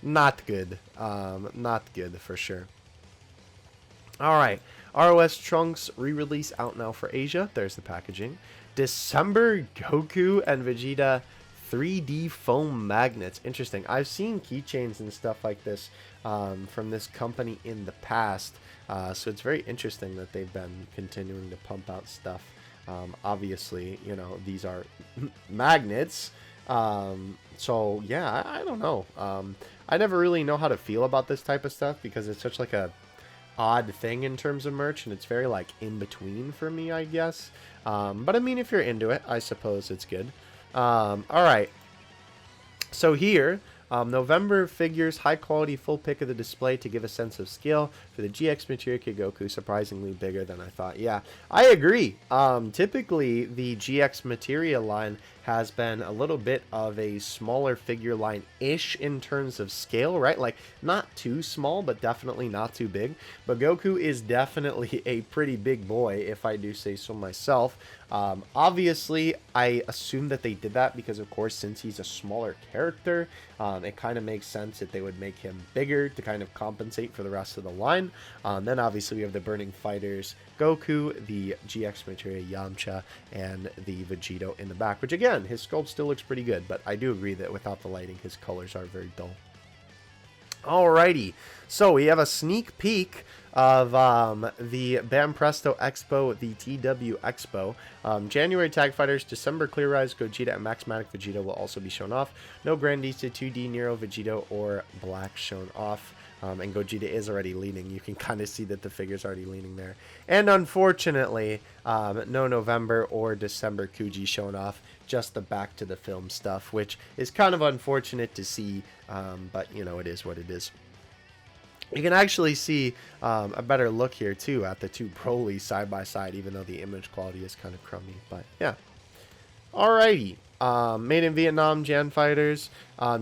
Speaker 1: not good. Not good for sure. All right. ROS Trunks re-release out now for Asia. There's the packaging. December Goku and Vegeta 3D foam magnets. Interesting. I've seen keychains and stuff like this from this company in the past. So it's very interesting that they've been continuing to pump out stuff. Obviously, you know, these are magnets. So yeah, I don't know. I never really know how to feel about this type of stuff, because it's such like a odd thing in terms of merch, and it's very like in between for me, I guess. But I mean, if you're into it, I suppose it's good. All right, so here, November figures, high quality full pick of the display to give a sense of scale for the GX Materia Goku, surprisingly bigger than I thought. Yeah, I agree. Typically the GX Materia line has been a little bit of a smaller figure line-ish in terms of scale, right? Like, not too small, but definitely not too big. But Goku is definitely a pretty big boy, if I do say so myself. Obviously, I assume that they did that because, of course, since he's a smaller character, it kind of makes sense that they would make him bigger to kind of compensate for the rest of the line. Then, obviously, we have the Burning Fighters, Goku, the GX Materia Yamcha, and the Vegito in the back, which, again, his sculpt still looks pretty good, but I do agree that without the lighting, his colors are very dull. Alrighty, so we have a sneak peek of the Bam Presto Expo, the TW Expo. January Tag Fighters, December Clear Rise, Gogeta, and Maxmatic Vegeta will also be shown off. No Grandista 2D Nero Vegito or Black shown off. And Gogeta is already leaning. You can kind of see that the figure's already leaning there. And unfortunately, no November or December KUJI shown off. Just the back to the film stuff, which is kind of unfortunate to see. But, you know, it is what it is. You can actually see a better look here, too, at the two Broly side by side, even though the image quality is kind of crummy. But, yeah. Alrighty. Made in Vietnam, Jan Fighters.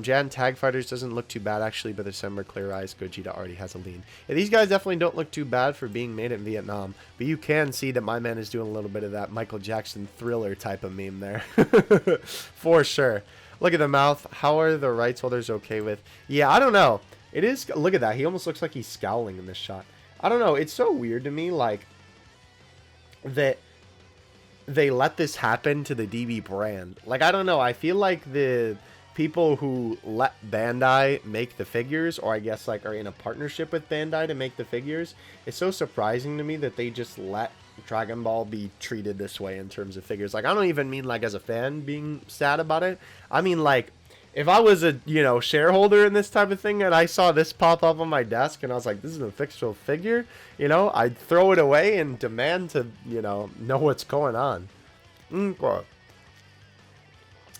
Speaker 1: Jan Tag Fighters doesn't look too bad, actually, but December Clear Eyes, Gogeta already has a lean. Yeah, these guys definitely don't look too bad for being made in Vietnam, but you can see that my man is doing a little bit of that Michael Jackson Thriller type of meme there. For sure. Look at the mouth. How are the rights holders okay with? Yeah, I don't know. It is, look at that. He almost looks like he's scowling in this shot. I don't know. It's so weird to me, like, that they let this happen to the DB brand. Like, I don't know. I feel like the people who let Bandai make the figures, or I guess, like, are in a partnership with Bandai to make the figures, it's so surprising to me that they just let Dragon Ball be treated this way in terms of figures. Like, I don't even mean, like, as a fan being sad about it. I mean, like, if I was a, you know, shareholder in this type of thing and I saw this pop up on my desk and I was like, this is an official figure, you know, I'd throw it away and demand to, you know what's going on.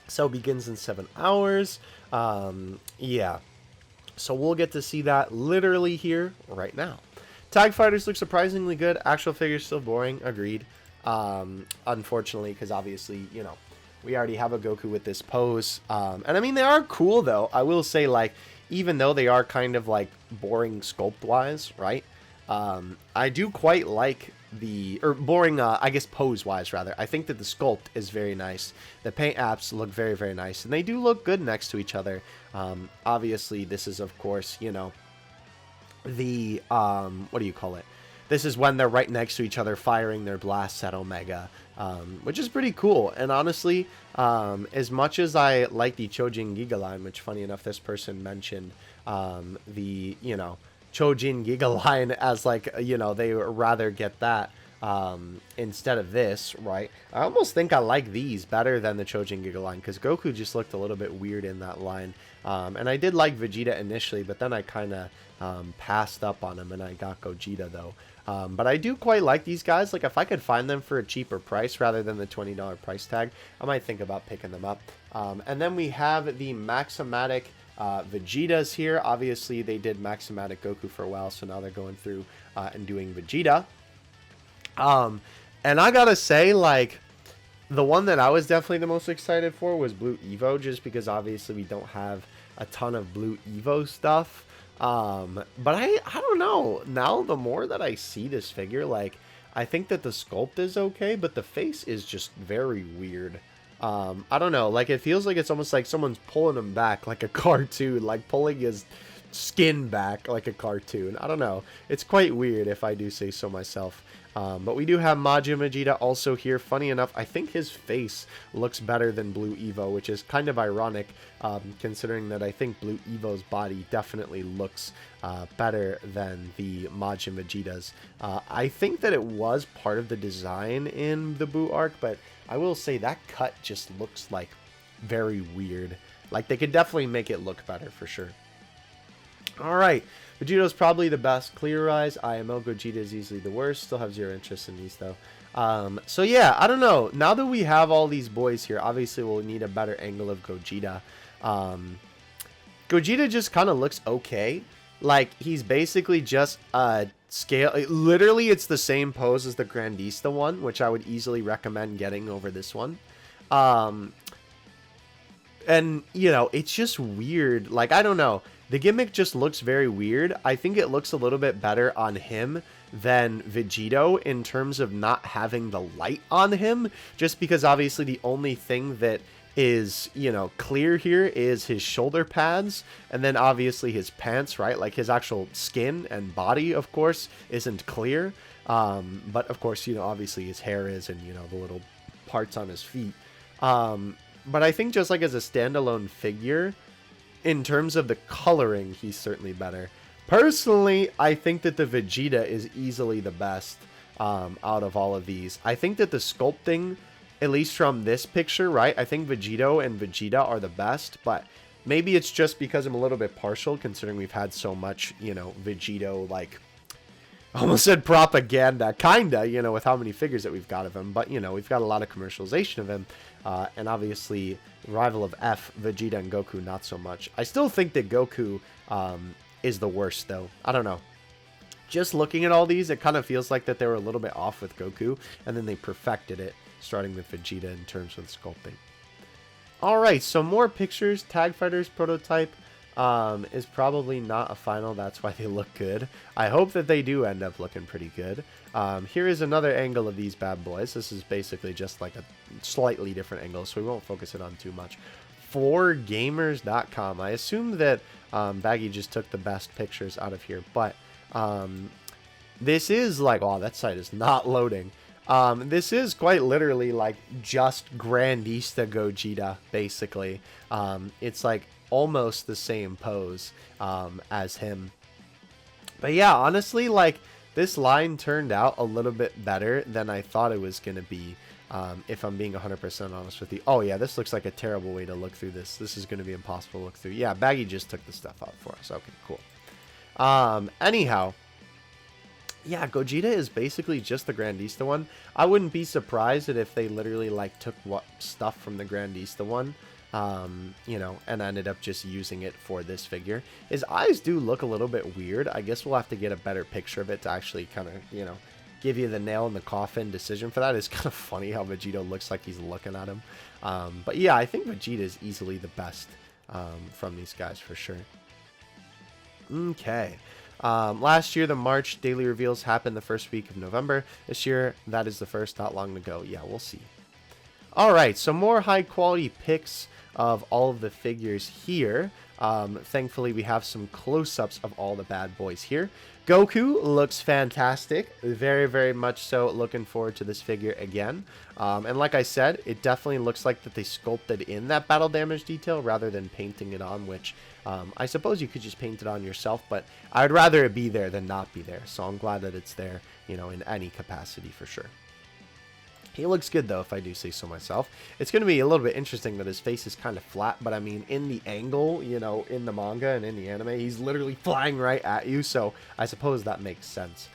Speaker 1: So begins in 7 hours. Yeah. So we'll get to see that literally here right now. Tag Fighters look surprisingly good. Actual figures still boring. Agreed. Unfortunately, because obviously, you know, we already have a Goku with this pose. And I mean, they are cool, though. I will say, like, even though they are kind of, like, boring sculpt-wise, right? I do quite like the, or boring, I guess, pose-wise, rather. I think that the sculpt is very nice. The paint apps look very, very nice. And they do look good next to each other. Obviously, this is, of course, you know, the, what do you call it? This is when they're right next to each other firing their blasts at Omega, which is pretty cool. And honestly, as much as I like the Chojin Giga line, which funny enough, this person mentioned the, you know, Chojin Giga line as like, you know, they would rather get that instead of this, right? I almost think I like these better than the Chojin Giga line because Goku just looked a little bit weird in that line. And I did like Vegeta initially, but then I kind of passed up on him and I got Gogeta though. But I do quite like these guys. Like, if I could find them for a cheaper price rather than the $20 price tag, I might think about picking them up. And then we have the Maxmatic Vegetas here. Obviously, they did Maxmatic Goku for a while, so now they're going through and doing Vegeta. And I gotta say, like, the one that I was definitely the most excited for was Blue Evo, just because obviously we don't have a ton of Blue Evo stuff. But I don't know. Now, the more that I see this figure, like, I think that the sculpt is okay, but the face is just very weird. I don't know. Like, it feels like it's almost like someone's pulling him back like a cartoon, like pulling his skin back like a cartoon. I don't know. It's quite weird, if I do say so myself. But we do have Majin Vegeta also here. Funny enough, I think his face looks better than Blue Evo, which is kind of ironic, considering that I think Blue Evo's body definitely looks better than the Majin Vegeta's. I think that it was part of the design in the Buu arc, but I will say that cut just looks like very weird. Like, they could definitely make it look better for sure. Alright, Vegeto's probably the best. Clear Eyes, IMO, Gogeta is easily the worst. Still have zero interest in these though. So yeah, I don't know. Now that we have all these boys here, obviously we'll need a better angle of Gogeta. Gogeta just kind of looks okay. Like, he's basically just scale. Literally, it's the same pose as the Grandista one, which I would easily recommend getting over this one. And, you know, it's just weird. Like, I don't know. The gimmick just looks very weird. I think it looks a little bit better on him than Vegito in terms of not having the light on him. Just because obviously the only thing that is, you know, clear here is his shoulder pads. And then obviously his pants, right? Like his actual skin and body, of course, isn't clear. But of course, you know, obviously his hair is and, you know, the little parts on his feet. But I think just like as a standalone figure, in terms of the coloring, he's certainly better. Personally, I think that the Vegeta is easily the best out of all of these. I think that the sculpting, at least from this picture, right? I think Vegito and Vegeta are the best, but maybe it's just because I'm a little bit partial, considering we've had so much, you know, Vegito, like, almost said propaganda, kinda, you know, with how many figures that we've got of him. But, you know, we've got a lot of commercialization of him. And obviously, Rival of F, Vegeta and Goku, not so much. I still think that Goku is the worst, though. I don't know. Just looking at all these, it kind of feels like that they were a little bit off with Goku. And then they perfected it, starting with Vegeta in terms of sculpting. Alright, so more pictures. Tag Fighters prototype. Is probably not a final. That's why they look good. I hope that they do end up looking pretty good. Here is another angle of these bad boys. This is basically just like a slightly different angle, so we won't focus it on too much. 4gamers.com. I assume that Baggy just took the best pictures out of here, but this is like, oh, that site is not loading. This is quite literally like just Grandista Gogeta, basically. It's like almost the same pose as him. But yeah, honestly, like, this line turned out a little bit better than I thought it was going to be, if I'm being 100% honest with you. Oh yeah, this looks like a terrible way to look through this. This is going to be impossible to look through. Yeah, Baggy just took the stuff out for us. Okay, cool. Anyhow, yeah, Gogeta is basically just the Grandista one. I wouldn't be surprised if they literally, like, took what stuff from the Grandista one, you know, and ended up just using it for this figure. His eyes do look a little bit weird. I guess we'll have to get a better picture of it to actually kind of, you know, give you the nail in the coffin decision for that. It's kind of funny how Vegeta looks like he's looking at him. But yeah, I think Vegeta is easily the best from these guys for sure. Okay. Last year, the March daily reveals happened the first week of November. This year, that is the first, not long ago. Yeah, we'll see. Alright, so more high quality pics of all of the figures here. Thankfully, we have some close-ups of all the bad boys here. Goku looks fantastic. Very, very much so. Looking forward to this figure again. And like I said, it definitely looks like that they sculpted in that battle damage detail rather than painting it on, which I suppose you could just paint it on yourself, but I'd rather it be there than not be there. So I'm glad that it's there, you know, in any capacity for sure. He looks good, though, if I do say so myself. It's going to be a little bit interesting that his face is kind of flat, but I mean, in the angle, you know, in the manga and in the anime, he's literally flying right at you, so I suppose that makes sense,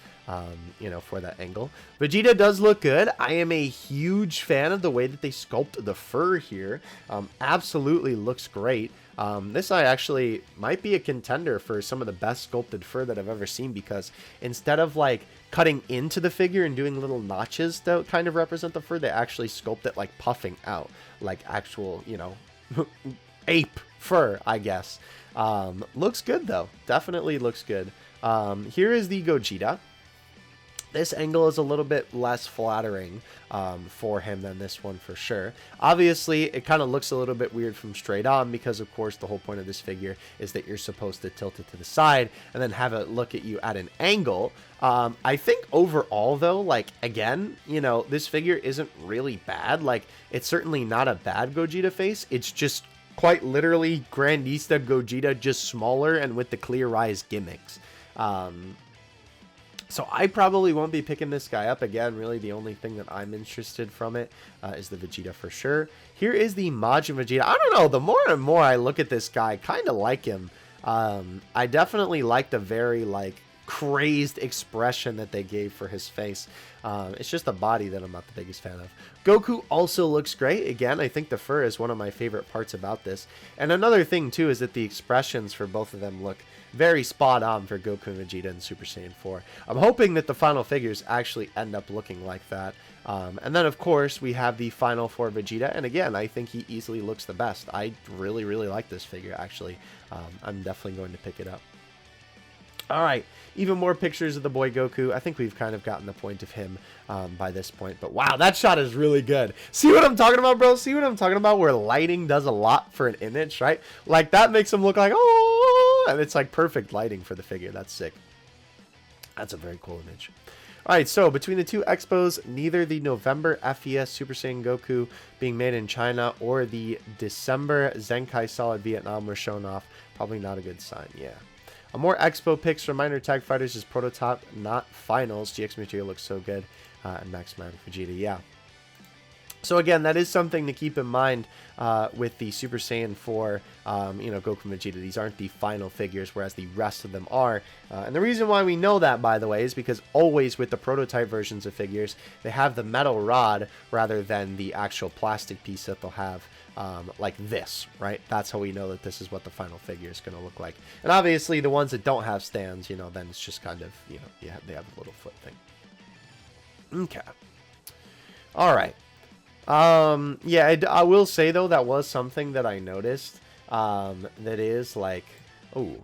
Speaker 1: you know, for that angle. Vegeta does look good. I am a huge fan of the way that they sculpt the fur here. Absolutely looks great. This I actually might be a contender for some of the best sculpted fur that I've ever seen, because instead of like cutting into the figure and doing little notches that kind of represent the fur, they actually sculpt it like puffing out, like actual, you know, ape fur, I guess. Looks good though. Definitely looks good. Here is the Gogeta. This angle is a little bit less flattering for him than this one for sure. Obviously, it kind of looks a little bit weird from straight on because, of course, the whole point of this figure is that you're supposed to tilt it to the side and then have it look at you at an angle. I think overall, though, like, again, you know, this figure isn't really bad. Like, it's certainly not a bad Gogeta face. It's just quite literally Grandista Gogeta, just smaller and with the clear eyes gimmicks. So I probably won't be picking this guy up again. Really, the only thing that I'm interested from it is the Vegeta for sure. Here is the Majin Vegeta. I don't know. The more and more I look at this guy, I kind of like him. I definitely like the very, like, crazed expression that they gave for his face. It's just the body that I'm not the biggest fan of. Goku also looks great. Again, I think the fur is one of my favorite parts about this. And another thing too is that the expressions for both of them look very spot on for Goku and Vegeta in Super Saiyan 4. I'm hoping that the final figures actually end up looking like that. And then, of course, we have the final for Vegeta. And again, I think he easily looks the best. I really, really like this figure, actually. I'm definitely going to pick it up. All right, even more pictures of the boy Goku. I think we've kind of gotten the point of him by this point. But wow, that shot is really good. See what I'm talking about, bro? See what I'm talking about? Where lighting does a lot for an image, right? Like, that makes him look like, oh, and it's like perfect lighting for the figure. That's sick. That's a very cool image. All right, so between the two expos, neither the November FES Super Saiyan Goku being made in China or the December Zenkai Solid Vietnam were shown off. Probably not a good sign, yeah. More expo picks for Minor Tag Fighters is prototype, not finals. GX material looks so good. And Max Man Vegeta, yeah. So again, that is something to keep in mind with the Super Saiyan 4, Goku and Vegeta. These aren't the final figures, whereas the rest of them are. And the reason why we know that, by the way, is because always with the prototype versions of figures, they have the metal rod rather than the actual plastic piece that they'll have. Like this, right? That's how we know that this is what the final figure is going to look like. And obviously the ones that don't have stands, then it's just kind of, they have a little foot thing. Okay. All right. Yeah, I will say though, that was something that I noticed, that is like, oh,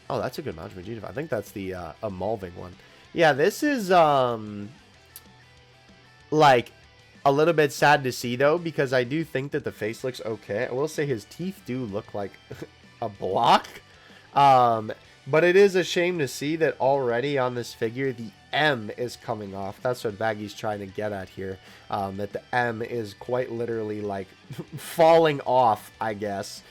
Speaker 1: that's a good Majin Vegeta. I think that's the, evolving one. Yeah, this is, like, a little bit sad to see though, because I do think that the face looks okay. I will say his teeth do look like a block. But it is a shame to see that already on this figure the M is coming off. That's what Baggy's trying to get at here. That the M is quite literally like falling off, I guess,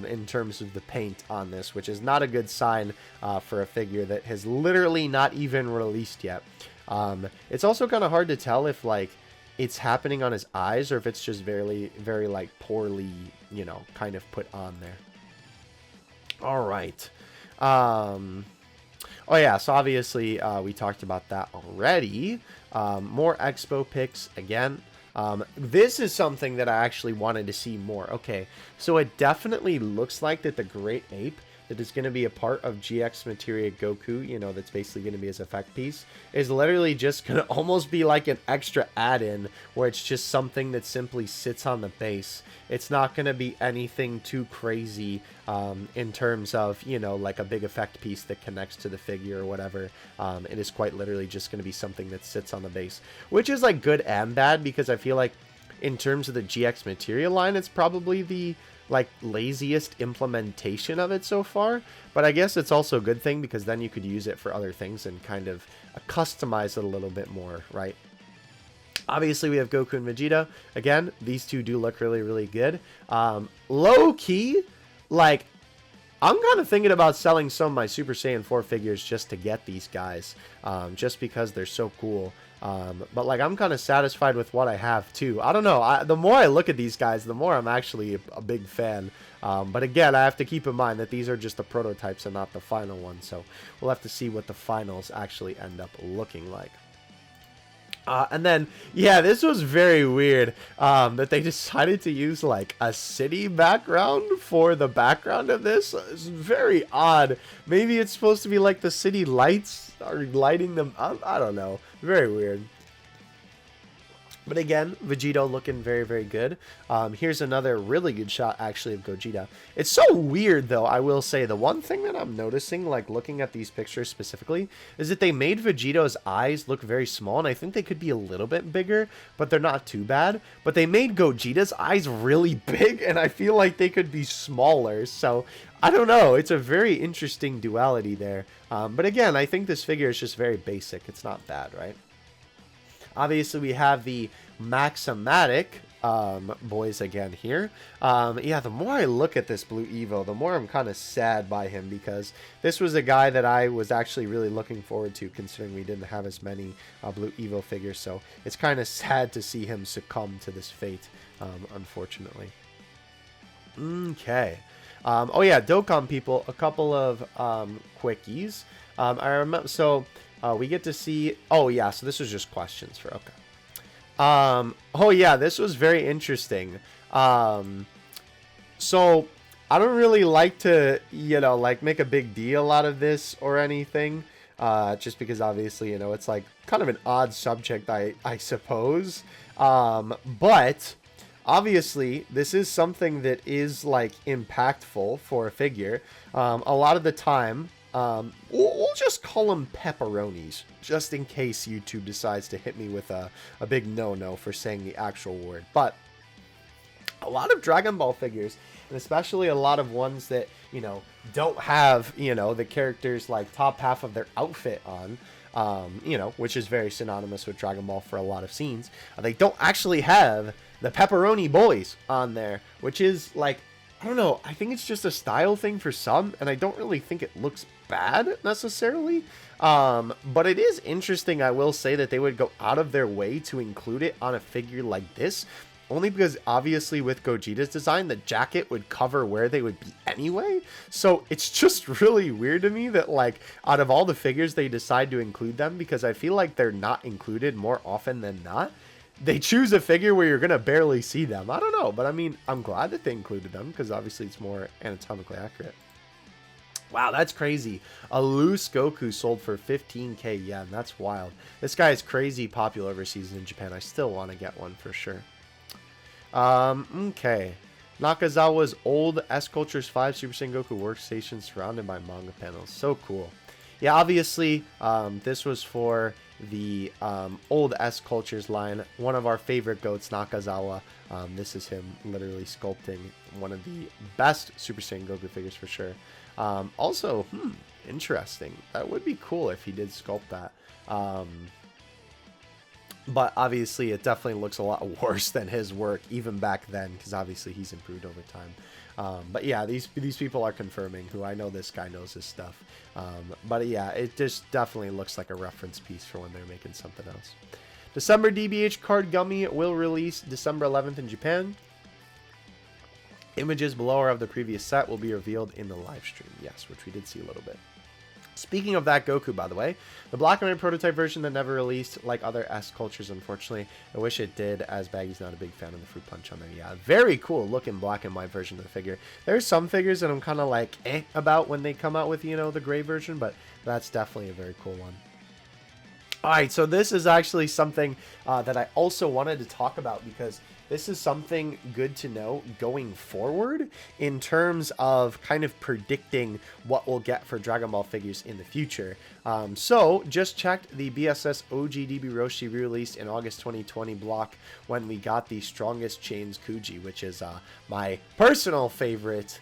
Speaker 1: in terms of the paint on this, which is not a good sign for a figure that has literally not even released yet. It's also kind of hard to tell if like it's happening on his eyes or if it's just very, very like poorly, kind of put on there. All right. Oh yeah, so obviously we talked about that already. More expo picks again. This is something that I actually wanted to see more. Okay, so it definitely looks like that the Great Ape that is going to be a part of GX Materia Goku, that's basically going to be his effect piece, is literally just going to almost be like an extra add-in where it's just something that simply sits on the base. It's not going to be anything too crazy in terms of, like a big effect piece that connects to the figure or whatever. It is quite literally just going to be something that sits on the base, which is like good and bad because I feel like in terms of the GX Materia line, it's probably the like laziest implementation of it so far, but I guess it's also a good thing because then you could use it for other things and kind of customize it a little bit more, right? Obviously we have Goku and Vegeta. Again, these two do look really, really good. Low key, like, I'm kind of thinking about selling some of my Super Saiyan 4 figures just to get these guys, just because they're so cool. But like I'm kind of satisfied with what I have too. I don't know. The more I look at these guys, the more I'm actually a big fan. But again, I have to keep in mind that these are just the prototypes and not the final ones. So we'll have to see what the finals actually end up looking like. And then, yeah, this was very weird that they decided to use like a city background for the background of this. It's very odd. Maybe it's supposed to be like the city lights are lighting them up. I don't know. Very weird. But again, Vegeta looking very, very good. Here's another really good shot, actually, of Gogeta. It's so weird, though, I will say. The one thing that I'm noticing, like, looking at these pictures specifically, is that they made Vegeta's eyes look very small, and I think they could be a little bit bigger, but they're not too bad. But they made Gogeta's eyes really big, and I feel like they could be smaller, so I don't know. It's a very interesting duality there. But again, I think this figure is just very basic. It's not bad, right? Obviously, we have the Maxamatic boys again here. Yeah, the more I look at this Blue Evo, the more I'm kind of sad by him because this was a guy that I was actually really looking forward to considering we didn't have as many Blue Evo figures. So it's kind of sad to see him succumb to this fate, unfortunately. Okay. Oh yeah, Dokkan people, a couple of quickies. I remember, so we get to see, oh yeah, so this was just questions for, okay. Oh yeah, this was very interesting. So I don't really like to, you know, like make a big deal out of this or anything. Just because obviously, you know, it's like kind of an odd subject, I suppose. But obviously this is something that is like impactful for a figure. A lot of the time, we'll just call them pepperonis, just in case YouTube decides to hit me with a big no-no for saying the actual word. But a lot of Dragon Ball figures, and especially a lot of ones that, you know, don't have, you know, the characters like top half of their outfit on, you know, which is very synonymous with Dragon Ball for a lot of scenes. They don't actually have the pepperoni boys on there, which is like, I don't know, I think it's just a style thing for some, and I don't really think it looks bad necessarily. But it is interesting, I will say, that they would go out of their way to include it on a figure like this. Only because obviously with Gogeta's design, the jacket would cover where they would be anyway. So it's just really weird to me that, like, out of all the figures they decide to include them, because I feel like they're not included more often than not, they choose a figure where you're going to barely see them. I don't know, but I mean, I'm glad that they included them because obviously it's more anatomically accurate. Wow, that's crazy. A loose Goku sold for 15k yen. That's wild. This guy is crazy popular overseas in Japan. I still want to get one for sure. Okay. Nakazawa's old S-Cultures 5 Super Saiyan Goku workstation surrounded by manga panels. So cool. Yeah, obviously, this was for the old S-Cultures line. One of our favorite goats, Nakazawa. This is him literally sculpting one of the best Super Saiyan Goku figures for sure. Also, interesting. That would be cool if he did sculpt that. But obviously, it definitely looks a lot worse than his work, even back then, because obviously he's improved over time. But yeah, these people are confirming, who I know this guy knows his stuff. But yeah, it just definitely looks like a reference piece for when they're making something else. December DBH card gummy will release December 11th in Japan. Images below are of the previous set will be revealed in the live stream. Yes, which we did see a little bit. Speaking of that Goku, by the way, the black and white prototype version that never released like other S-Cultures, unfortunately. I wish it did, as Baggy's not a big fan of the fruit punch on there. Yeah, very cool looking black and white version of the figure. There's some figures that I'm kind of like about when they come out with, you know, the gray version, but that's definitely a very cool one. Alright, so this is actually something that I also wanted to talk about, because this is something good to know going forward in terms of kind of predicting what we'll get for Dragon Ball figures in the future. So just checked the BSS OGDB Roshi re-released in August 2020 block when we got the Strongest Chains KUJI, which is my personal favorite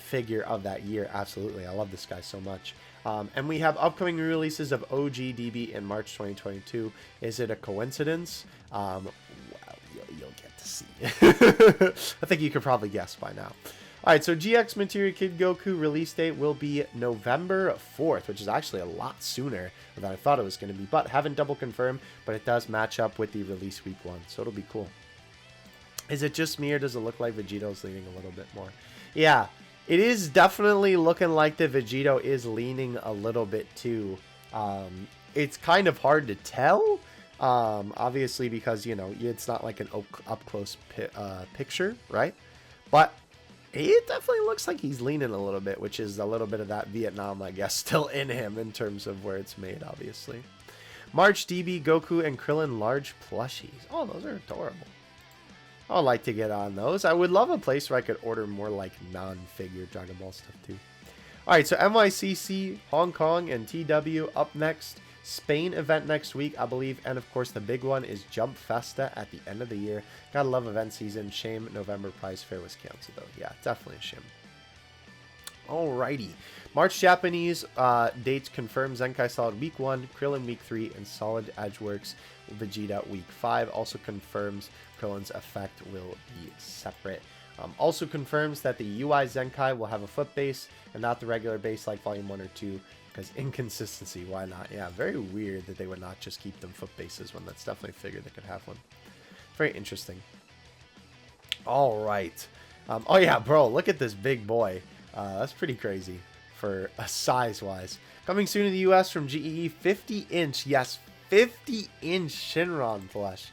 Speaker 1: figure of that year. Absolutely, I love this guy so much. And we have upcoming releases of OGDB in March 2022. Is it a coincidence? Well, you'll get to see. I think you could probably guess by now. Alright, so GX Materia Kid Goku release date will be November 4th, which is actually a lot sooner than I thought it was going to be. But haven't double confirmed, but it does match up with the release week 1, so it'll be cool. Is it just me, or does it look like Vegeto's leaning a little bit more? Yeah. It is definitely looking like the Vegito is leaning a little bit too. It's kind of hard to tell, obviously, because, you know, it's not like an up-close picture, right? But it definitely looks like he's leaning a little bit, which is a little bit of that Vietnam, I guess, still in him in terms of where it's made, obviously. March DB Goku and Krillin large plushies. Oh, those are adorable. I would like to get on those. I would love a place where I could order more like non-figure Dragon Ball stuff too. Alright, so NYCC, Hong Kong, and TW up next. Spain event next week, I believe. And of course, the big one is Jump Festa at the end of the year. Gotta love event season. Shame November prize fair was canceled though. Yeah, definitely a shame. Alrighty. March Japanese dates confirmed. Zenkai Solid Week 1, Krillin Week 3, and Solid Edgeworks Vegeta Week 5. Also confirms Krillin's effect will be separate. Also confirms that the UI Zenkai will have a foot base and not the regular base like Volume 1 or 2. Because inconsistency, why not? Yeah, very weird that they would not just keep them foot bases when that's definitely a figure that could have one. Very interesting. Alright. Oh yeah, bro, look at this big boy. That's pretty crazy for a size-wise. Coming soon in the US from GEE, 50-inch, yes, 50-inch Shinron plush.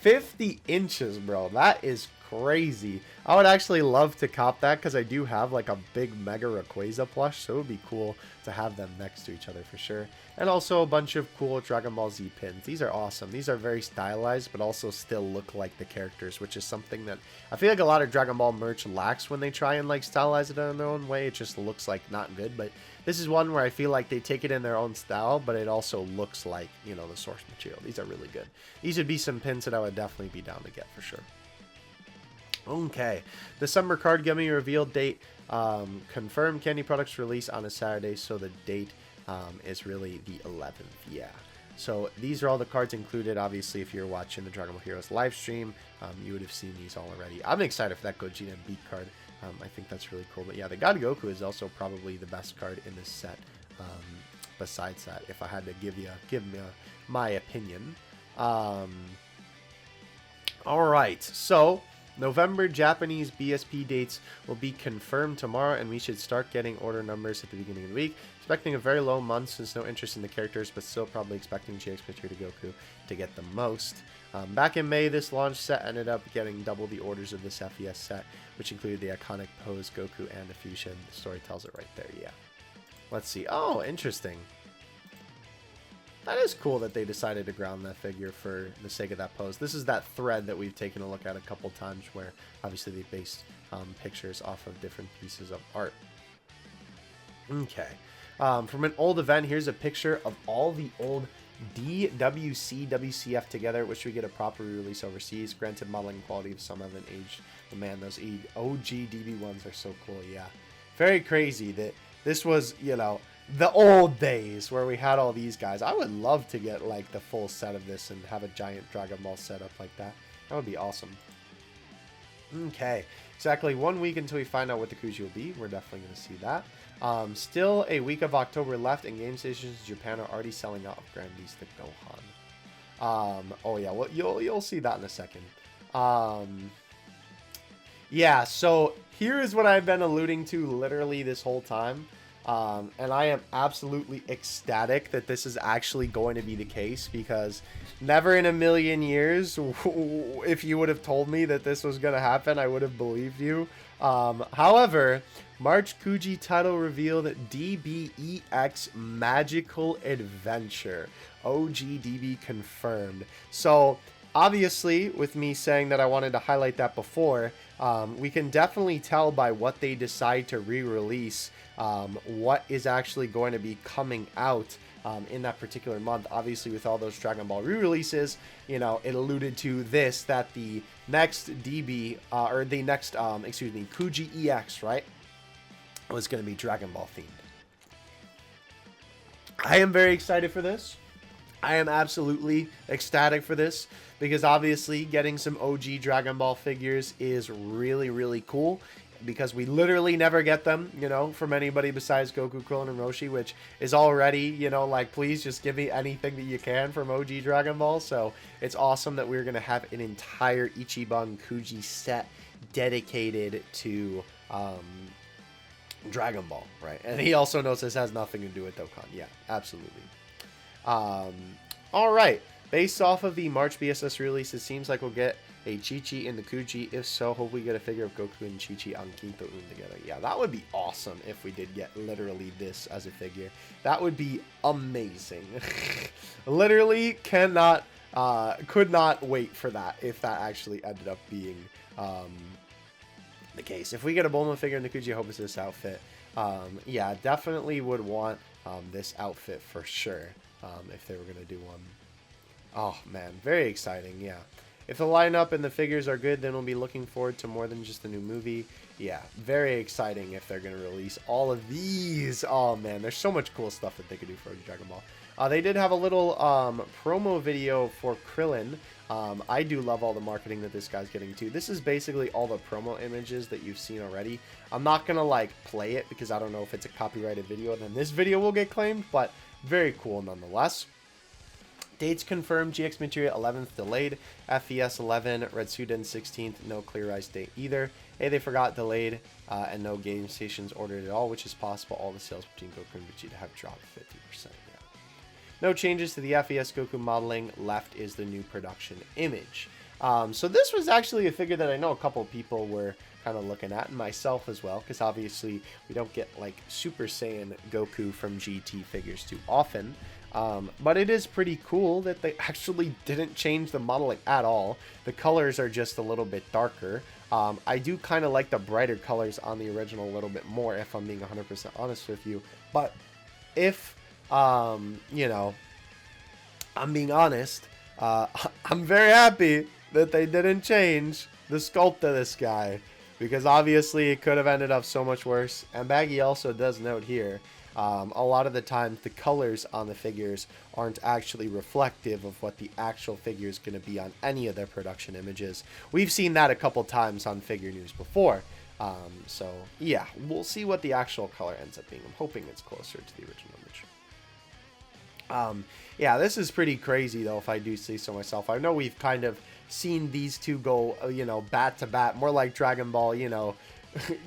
Speaker 1: 50 inches, bro. That is crazy. I would actually love to cop that because I do have like a big Mega Rayquaza plush, so it would be cool to have them next to each other for sure. And also a bunch of cool Dragon Ball Z pins. These are awesome. These are very stylized, but also still look like the characters, which is something that I feel like a lot of Dragon Ball merch lacks when they try and like stylize it in their own way. It just looks like not good, but this is one where I feel like they take it in their own style, but it also looks like, you know, the source material. These are really good. These would be some pins that I would definitely be down to get for sure. Okay, December card gummy reveal date confirmed. Candy products release on a Saturday, so the date is really the 11th. Yeah. So these are all the cards included. Obviously, if you're watching the Dragon Ball Heroes live stream, you would have seen these all already. I'm excited for that Gogeta Beat card. I think that's really cool. But yeah, the God Goku is also probably the best card in this set. Besides that, if I had to give me my opinion. All right, so November Japanese BSP dates will be confirmed tomorrow, and we should start getting order numbers at the beginning of the week. Expecting a very low month since no interest in the characters, but still probably expecting GX Material to Goku to get the most. Back in May, this launch set ended up getting double the orders of this FES set, which included the iconic pose, Goku, and the fusion. The story tells it right there, yeah. Let's see. Oh, interesting. That is cool that they decided to ground that figure for the sake of that pose. This is that thread that we've taken a look at a couple times where obviously they based pictures off of different pieces of art. Okay. From an old event, here's a picture of all the old DWC, WCF together, which we get a proper release overseas. Granted, modeling quality of some haven't aged. But man, those OG DB ones are so cool, yeah. Very crazy that this was, you know, the old days where we had all these guys. I would love to get like the full set of this and have a giant Dragon Ball setup like that. That would be awesome. Okay, exactly 1 week until we find out what the KUJI will be. We're definitely going to see that. Still a week of October left, and game stations in Japan are already selling out of Grandies the Gohan. Oh yeah, well, you'll see that in a second. Yeah, so here is what I've been alluding to literally this whole time. And I am absolutely ecstatic that this is actually going to be the case, because never in a million years, if you would have told me that this was going to happen, I would have believed you. However, March KUJI title revealed DBEX Magical Adventure. OGDB confirmed. So obviously, with me saying that I wanted to highlight that before, we can definitely tell by what they decide to re-release what is actually going to be coming out in that particular month. Obviously, with all those Dragon Ball re-releases, you know, it alluded to this, that the next DB, or the next, excuse me, KUJI EX, right, was going to be Dragon Ball themed. I am very excited for this. I am absolutely ecstatic for this, because obviously getting some OG Dragon Ball figures is really, really cool, because we literally never get them, you know, from anybody besides Goku, Krillin, and Roshi, which is already, you know, like, please just give me anything that you can from OG Dragon Ball. So it's awesome that we're going to have an entire ICHIBAN KUJI set dedicated to Dragon Ball, right? And he also knows this has nothing to do with Dokkan. Yeah, absolutely. All right. Based off of the March BSS release, it seems like we'll get a Chi-Chi in the KUJI. If so, hope we get a figure of Goku and Chi-Chi on Quinto Un together. Yeah, that would be awesome if we did get literally this as a figure. That would be amazing. Literally could not wait for that if that actually ended up being the case. If we get a Bulma figure in the KUJI, I hope it's this outfit. Yeah, definitely would want this outfit for sure if they were going to do one. Oh, man. Very exciting. Yeah. If the lineup and the figures are good, then we'll be looking forward to more than just a new movie. Yeah. Very exciting if they're going to release all of these. Oh, man. There's so much cool stuff that they could do for Dragon Ball. They did have a little promo video for Krillin. I do love all the marketing that this guy's getting too. This is basically all the promo images that you've seen already. I'm not going to, like, play it because I don't know if it's a copyrighted video. Then this video will get claimed, but very cool nonetheless. Dates confirmed: GX Materia 11th delayed, FES 11, Red Sudan 16th, no clear eyes date either. Hey, they forgot delayed and no game stations ordered at all, which is possible. All the sales between Goku and Vegeta have dropped 50%. Yeah. No changes to the FES Goku modeling. Left is the new production image. So this was actually a figure that I know a couple of people were kind of looking at, and myself as well, because obviously we don't get like Super Saiyan Goku from GT figures too often. But it is pretty cool that they actually didn't change the modeling at all. The colors are just a little bit darker. I do kind of like the brighter colors on the original a little bit more, if I'm being 100% honest with you. But if, you know, I'm being honest, I'm very happy that they didn't change the sculpt of this guy, because obviously it could have ended up so much worse. And Baggy also does note here, a lot of the times the colors on the figures aren't actually reflective of what the actual figure is going to be on any of their production images. We've seen that a couple times on Figure News before. So yeah, we'll see what the actual color ends up being. I'm hoping it's closer to the original image. Yeah, this is pretty crazy though, if I do say so myself. I know we've kind of seen these two go, you know, bat to bat, more like Dragon Ball, you know,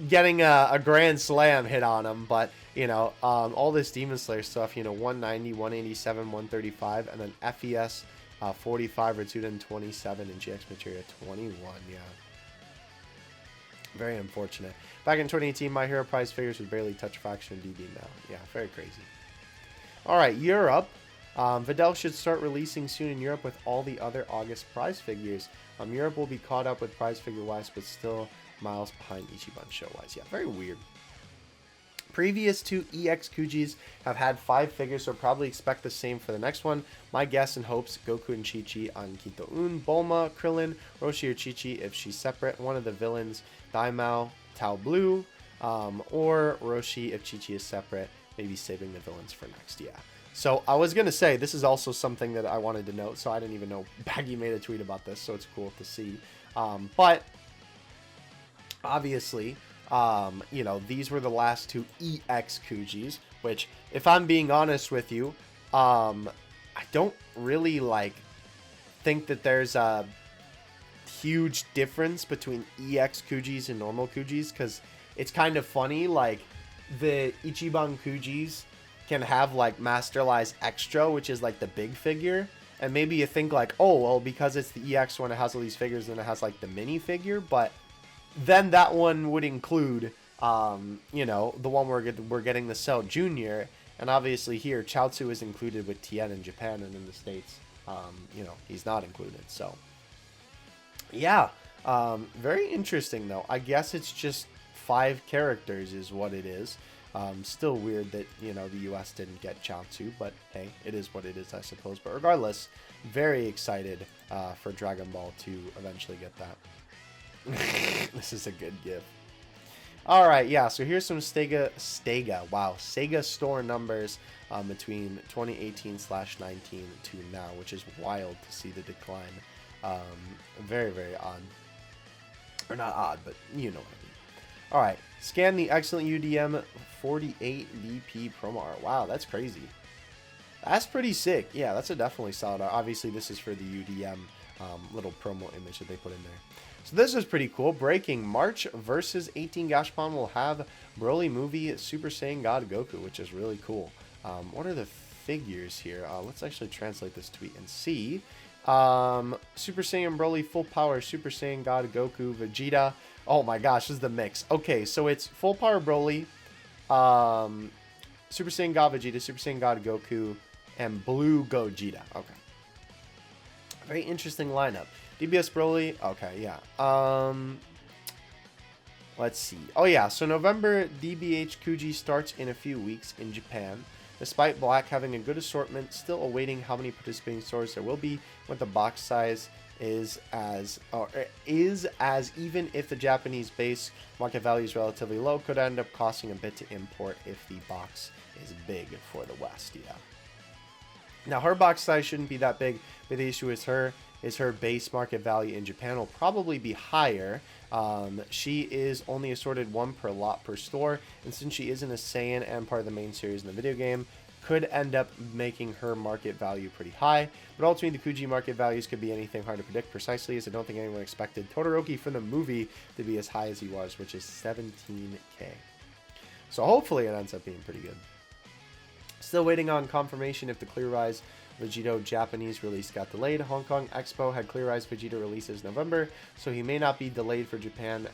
Speaker 1: getting a grand slam hit on them. But, you know, all this Demon Slayer stuff, you know, 190, 187, 135, and then FES 45, Retsuden 27, and GX Materia 21, yeah. Very unfortunate. Back in 2018, My Hero Prize figures would barely touch fraction DB now. Yeah, very crazy. All right, Europe. Videl should start releasing soon in Europe with all the other August prize figures. Europe will be caught up with prize figure wise, but still miles behind Ichiban show wise. Yeah, very weird. Previous two EX Kujis have had 5 figures, so probably expect the same for the next one. My guess and hopes, Goku and Chi-Chi on Kito-Un, Bulma, Krillin, Roshi or Chi-Chi if she's separate. One of the villains, Daimao, Tao Blue, or Roshi if Chi-Chi is separate. Maybe saving the villains for next, yeah. So I was going to say, this is also something that I wanted to note, so I didn't even know Baggy made a tweet about this, so it's cool to see. But obviously, you know, these were the last 2 EX Kujis, which, if I'm being honest with you, I don't really, like, think that there's a huge difference between EX Kujis and normal Kujis, because it's kind of funny, like, the Ichiban Kujis can have like Masterlize Extra, which is like the big figure, and maybe you think like, oh well, because it's the EX one, it has all these figures, and it has like the mini figure, but then that one would include you know, the one we're getting the Cell Junior, and obviously here Chaozu is included with Tien in Japan, and in the States you know, he's not included. So yeah, very interesting though. I guess it's just 5 characters is what it is. Still weird that, you know, the US didn't get Chaozu, but hey, it is what it is, I suppose. But regardless, very excited for Dragon Ball to eventually get that. This is a good gift. All right, yeah, so here's some Sega store numbers between 2018/19 to now, which is wild to see the decline. Very, very odd. Or not odd, but you know what I mean. All right, scan the excellent UDM 48 VP promo art. Wow, that's crazy. That's pretty sick. Yeah, that's a definitely solid art. Obviously, this is for the UDM little promo image that they put in there. So this is pretty cool. Breaking March versus 18 Gashpon will have Broly movie Super Saiyan God Goku, which is really cool. What are the figures here? Let's actually translate this tweet and see. Super Saiyan Broly Full Power Super Saiyan God Goku Vegeta. Oh my gosh, this is the mix. Okay, so it's Full Power Broly, Super Saiyan God Vegeta, Super Saiyan God Goku, and Blue Gogeta. Okay. Very interesting lineup. DBS Broly. Okay, yeah. Let's see. Oh yeah, so November DBH Kuji starts in a few weeks in Japan. Despite Black having a good assortment, still awaiting how many participating stores there will be, what the box size is as even if the Japanese base market value is relatively low, could end up costing a bit to import if the box is big for the West. Yeah. Now her box size shouldn't be that big, but the issue is her base market value in Japan will probably be higher. She is only assorted 1 per lot per store, and since she isn't a Saiyan and part of the main series in the video game, could end up making her market value pretty high. But ultimately, the Kuji market values could be anything hard to predict precisely, as I don't think anyone expected Todoroki from the movie to be as high as he was, which is 17K. So hopefully it ends up being pretty good. Still waiting on confirmation if the Clear Rise Vegito Japanese release got delayed. Hong Kong Expo had Clear Rise Vegito releases November, so he may not be delayed for Japan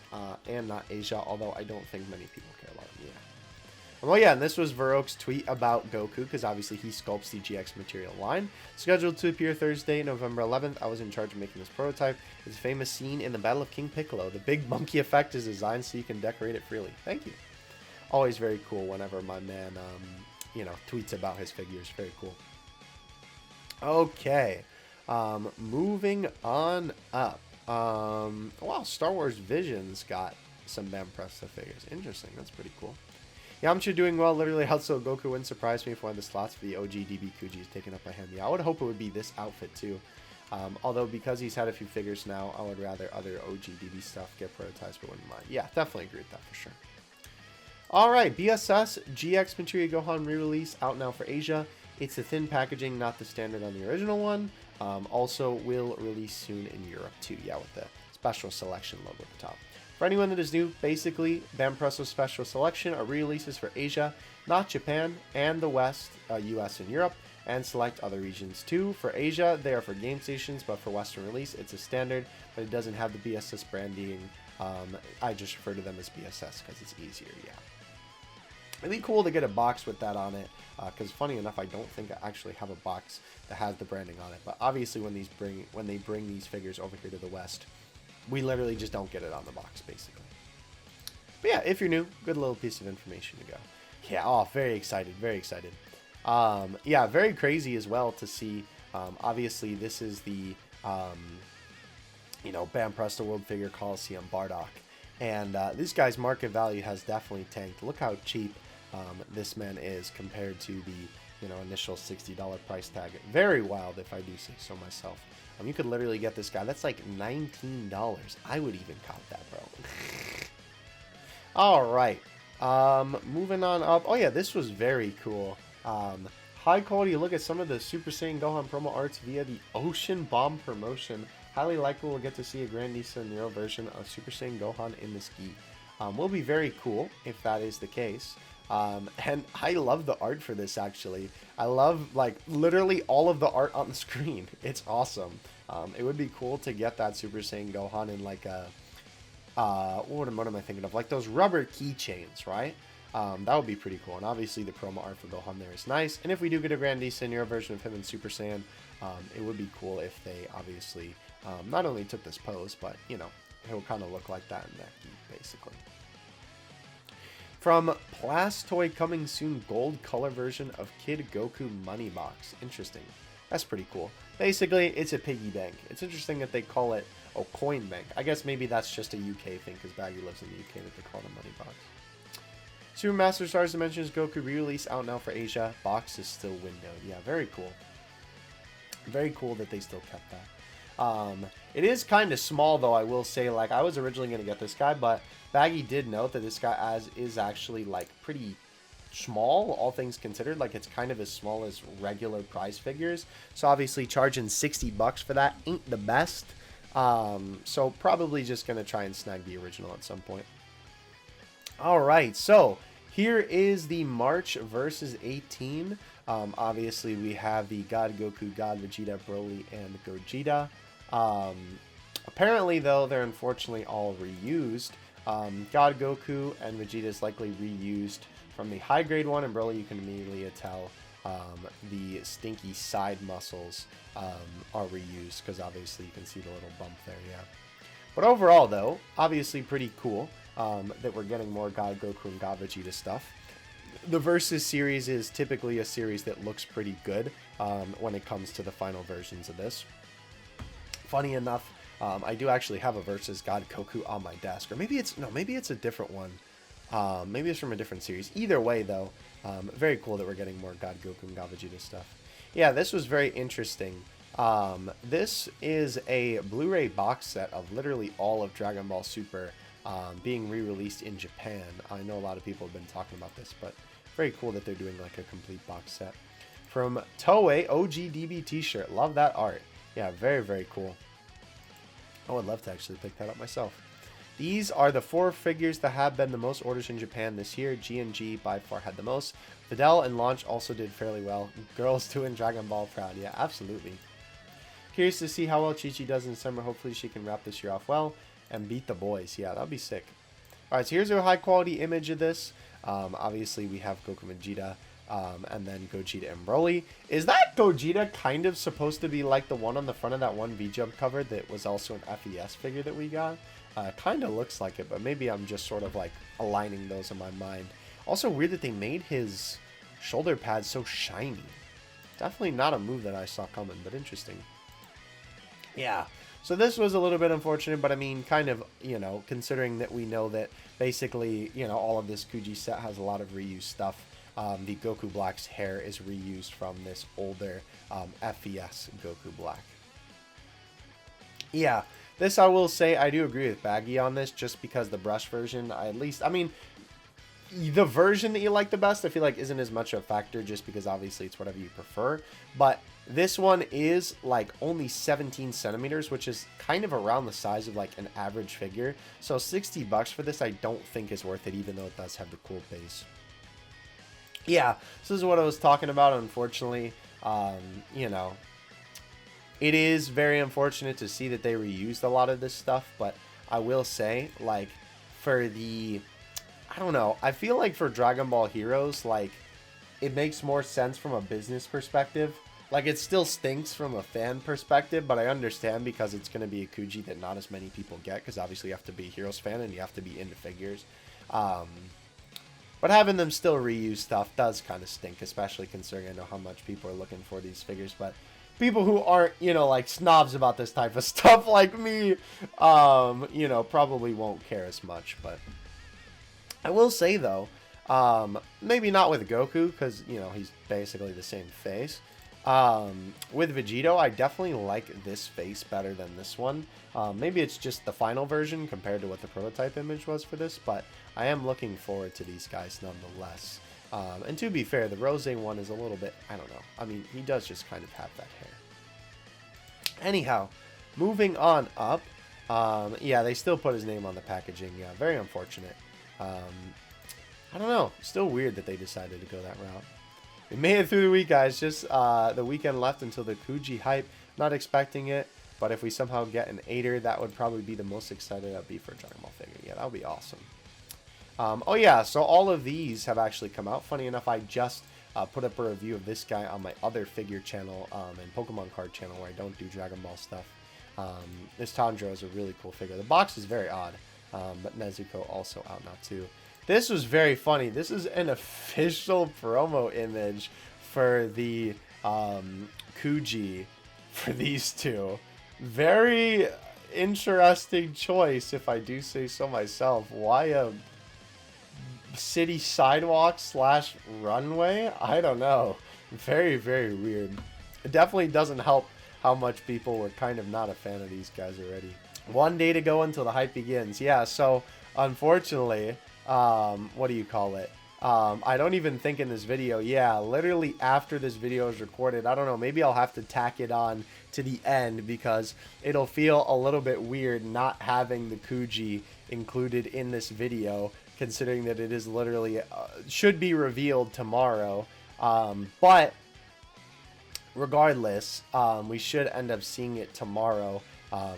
Speaker 1: and not Asia, although I don't think many people care about him. Yeah. Well, yeah, and this was Varrock's tweet about Goku, because obviously he sculpts the GX material line. Scheduled to appear Thursday, November 11th. I was in charge of making this prototype. It's a famous scene in the Battle of King Piccolo. The big monkey effect is designed so you can decorate it freely. Thank you. Always very cool whenever my man, tweets about his figures. Very cool. Okay, moving on up. Wow, Star Wars Visions got some Banpresto figures. Interesting, that's pretty cool. Yamcha doing well. Literally, also Goku wouldn't surprise me if one of the slots for the OG DB Kuji is taken up by him. Yeah, I would hope it would be this outfit too. Although because he's had a few figures now, I would rather other OG DB stuff get prototypes, but wouldn't mind. Yeah, definitely agree with that for sure. Alright, BSS GX Materia Gohan re-release out now for Asia. It's the thin packaging, not the standard on the original one. Also will release soon in Europe too. Yeah, with the special selection logo at the top. For anyone that is new, basically, Banpresto Special Selection are re-releases for Asia, not Japan, and the West, US and Europe, and select other regions too. For Asia, they are for game stations, but for Western release, it's a standard, but it doesn't have the BSS branding. I just refer to them as BSS because it's easier, yeah. It'd be cool to get a box with that on it, because funny enough, I don't think I actually have a box that has the branding on it. But obviously, when they bring these figures over here to the West, we literally just don't get it on the box, basically. But yeah, if you're new, good little piece of information to go. Yeah, oh, very excited, very excited. Yeah, very crazy as well to see. Obviously, this is the Banpresto World Figure Coliseum Bardock, and this guy's market value has definitely tanked. Look how cheap this man is compared to the initial $60 price tag. Very wild, if I do say so myself. You could literally get this guy. That's like $19. I would even cop that, bro. All right. Moving on up. Oh yeah, this was very cool. High quality look at some of the Super Saiyan Gohan promo arts via the Ocean Bomb promotion. Highly likely we'll get to see a Grandisa Nero version of Super Saiyan Gohan in this gi. Will be very cool if that is the case. And I love the art for this, actually. I love, like, literally all of the art on the screen. It's awesome. It would be cool to get that Super Saiyan Gohan in, like, a... what am I thinking of? Like, those rubber keychains, right? That would be pretty cool. And obviously, the promo art for Gohan there is nice. And if we do get a Grandisa Nero version of him in Super Saiyan, it would be cool if they, obviously, not only took this pose, but, he'll kind of look like that in that gi, basically. From Plastoy, coming soon, gold color version of Kid Goku Money Box. Interesting. That's pretty cool. Basically, it's a piggy bank. It's interesting that they call it a coin bank. I guess maybe that's just a UK thing, because Baggy lives in the UK, that they call it a money box. Super Master Stars Dimensions Goku re-release out now for Asia. Box is still windowed. Yeah, very cool. Very cool that they still kept that. It is kind of small, though, I will say. Like, I was originally going to get this guy, but Baggy did note that this guy is actually, like, pretty small, all things considered. Like, it's kind of as small as regular prize figures. So, obviously, charging $60 for that ain't the best. So, probably just going to try and snag the original at some point. Alright, so here is the March versus 18. Obviously, we have the God Goku, God Vegeta, Broly, and Gogeta. Apparently, though, they're unfortunately all reused. God Goku and Vegeta is likely reused from the high grade one, and Broly, you can immediately tell the stinky side muscles are reused, because obviously you can see the little bump there, yeah. But overall, though, obviously pretty cool that we're getting more God Goku and God Vegeta stuff. The Versus series is typically a series that looks pretty good when it comes to the final versions of this. Funny enough, I do actually have a Versus God Goku on my desk. Or maybe it's a different one. Maybe it's from a different series. Either way, though, very cool that we're getting more God Goku and God Vegeta stuff. Yeah, this was very interesting. This is a Blu-ray box set of literally all of Dragon Ball Super being re-released in Japan. I know a lot of people have been talking about this, but very cool that they're doing like a complete box set. From Toei, OGDB t-shirt. Love that art. Yeah, very, very cool. I would love to actually pick that up myself. These are the 4 figures that have been the most orders in Japan this year. G&G by far had the most. Videl and Launch also did fairly well. Girls doing Dragon Ball proud. Yeah, absolutely. Curious to see how well Chi-Chi does in summer. Hopefully she can wrap this year off well and beat the boys. Yeah, that'll be sick. Alright, so here's a high quality image of this. Obviously we have Goku Vegeta. And then Gogeta and Broly. Is that Gogeta kind of supposed to be like the one on the front of that one V-Jump cover that was also an FES figure that we got? Kind of looks like it, but maybe I'm just sort of like aligning those in my mind. Also weird that they made his shoulder pads so shiny. Definitely not a move that I saw coming, but interesting. Yeah, so this was a little bit unfortunate, but I mean, kind of, you know, considering that we know that basically, you know, all of this KUJI set has a lot of reused stuff. The Goku Black's hair is reused from this older FES Goku Black. Yeah, this I will say I do agree with Baggy on this, just because the brush version, I mean, the version that you like the best, I feel like isn't as much a factor, just because obviously it's whatever you prefer. But this one is like only 17 centimeters, which is kind of around the size of like an average figure. So $60 for this I don't think is worth it, even though it does have the cool base. Yeah, so this is what I was talking about. Unfortunately, you know, it is very unfortunate to see that they reused a lot of this stuff, but I will say, like, for the, I don't know, I feel like for Dragon Ball Heroes, like, it makes more sense from a business perspective. Like, it still stinks from a fan perspective, but I understand because it's going to be a KUJI that not as many people get, because obviously you have to be a Heroes fan and you have to be into figures. But having them still reuse stuff does kind of stink, especially considering I know how much people are looking for these figures. But people who aren't, you know, like snobs about this type of stuff like me, you know, probably won't care as much. But I will say, though, maybe not with Goku, because, you know, he's basically the same face. With Vegito, I definitely like this face better than this one. Maybe it's just the final version compared to what the prototype image was for this, but I am looking forward to these guys nonetheless. And to be fair, the Rose one is a little bit, I don't know. I mean, he does just kind of have that hair. Anyhow, moving on up. Yeah, they still put his name on the packaging. Yeah, very unfortunate. I don't know. Still weird that they decided to go that route. We made it through the week, guys. Just the weekend left until the KUJI hype. Not expecting it, but if we somehow get an 8er, that would probably be the most excited I'd be for a Dragon Ball figure. Yeah, that would be awesome. Oh yeah, so all of these have actually come out. Funny enough, I just put up a review of this guy on my other figure channel and Pokemon card channel where I don't do Dragon Ball stuff. This Tanjiro is a really cool figure. The box is very odd, but Nezuko also out now too. This was very funny. This is an official promo image for the KUJI for these two. Very interesting choice, if I do say so myself. Why a city sidewalk slash runway? I don't know. Very, very weird. It definitely doesn't help how much people were kind of not a fan of these guys already. 1 day to go until the hype begins. Yeah, so unfortunately, what do you call it? I don't even think in this video. Yeah, literally after this video is recorded, I don't know, maybe I'll have to tack it on to the end because it'll feel a little bit weird not having the KUJI included in this video, considering that it is literally should be revealed tomorrow. But regardless, we should end up seeing it tomorrow,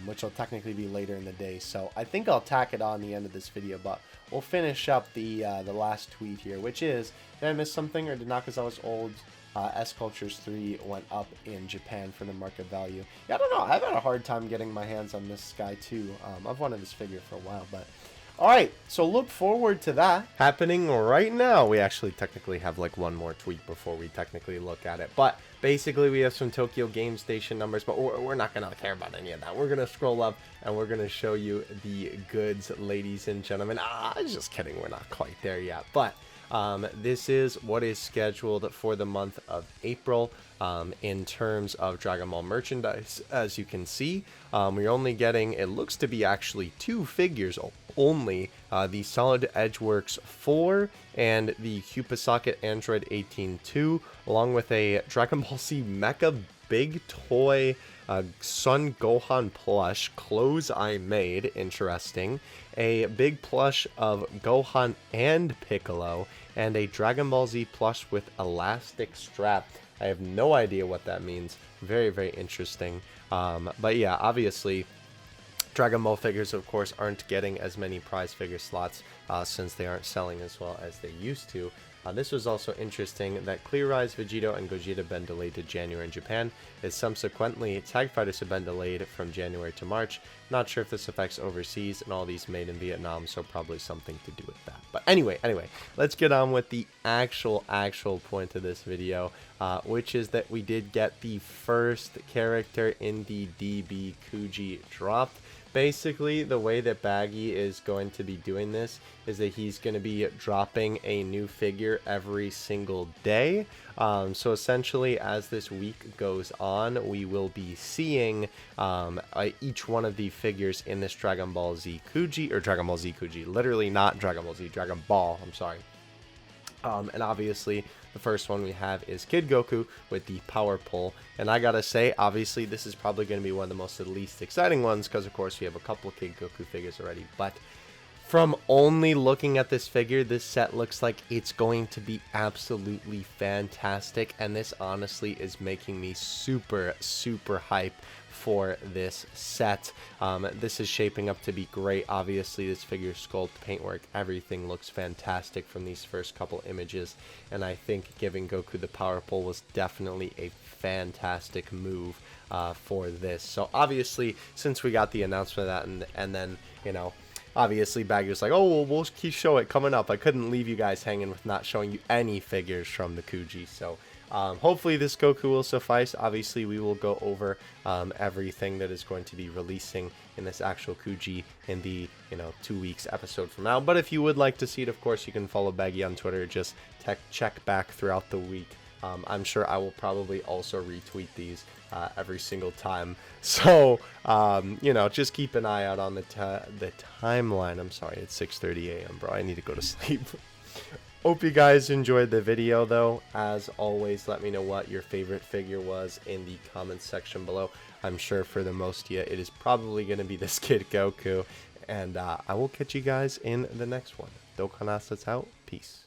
Speaker 1: which will technically be later in the day. So I think I'll tack it on the end of this video, but we'll finish up the last tweet here, which is, did I miss something or did Nakazawa's old S-Cultures 3 went up in Japan for the market value? Yeah, I don't know. I've had a hard time getting my hands on this guy too. I've wanted this figure for a while, but alright, so look forward to that happening right now. We actually technically have like one more tweet before we technically look at it. But basically we have some Tokyo Game Station numbers, but we're not going to care about any of that. We're going to scroll up and we're going to show you the goods, ladies and gentlemen. Just kidding, we're not quite there yet. But this is what is scheduled for the month of April in terms of Dragon Ball merchandise. As you can see, we're only getting, it looks to be actually 2 figures only the Solid Edgeworks 4 and the Cupid Socket Android 18.2, along with a Dragon Ball Z Mecha Big Toy Son Gohan plush, clothes I made, interesting, a big plush of Gohan and Piccolo, and a Dragon Ball Z plush with elastic strap. I have no idea what that means. Very, very interesting. But yeah, obviously, Dragon Ball figures, of course, aren't getting as many prize figure slots since they aren't selling as well as they used to. This was also interesting that Clear Eyes, Vegito, and Gogeta have been delayed to January in Japan, as subsequently Tag Fighters have been delayed from January to March. Not sure if this affects overseas, and all these made in Vietnam, so probably something to do with that. But anyway, let's get on with the actual point of this video, which is that we did get the first character in the DB KUJI dropped. Basically, the way that Baggy is going to be doing this is that he's going to be dropping a new figure every single day. So essentially, as this week goes on, we will be seeing each one of the figures in this Dragon Ball Z KUJI, or Dragon Ball Z KUJI, literally not Dragon Ball Z, Dragon Ball, I'm sorry. And obviously, the first one we have is Kid Goku with the Power Pull. And I gotta say, obviously, this is probably going to be one of the most least exciting ones, because, of course, we have a couple of Kid Goku figures already. But from only looking at this figure, this set looks like it's going to be absolutely fantastic. And this, honestly, is making me super, super hype for this set. This is shaping up to be great. Obviously, this figure sculpt, paintwork, everything looks fantastic from these first couple images, and I think giving Goku the Power Pull was definitely a fantastic move for this. So obviously, since we got the announcement of that, and then, you know, obviously Baggy was like, oh, well, we'll keep show it coming up. I couldn't leave you guys hanging with not showing you any figures from the KUJI. So hopefully this Goku will suffice. Obviously, we will go over everything that is going to be releasing in this actual KUJI in the 2 weeks episode from now. But if you would like to see it, of course, you can follow Baggy on Twitter. Just check back throughout the week. I'm sure I will probably also retweet these every single time. So, just keep an eye out on the timeline. I'm sorry, it's 6:30 a.m., bro. I need to go to sleep. Hope you guys enjoyed the video, though. As always, let me know what your favorite figure was in the comments section below. I'm sure for the most of you, it is probably going to be this Kid Goku. And I will catch you guys in the next one. Dokkan Assets out. Peace.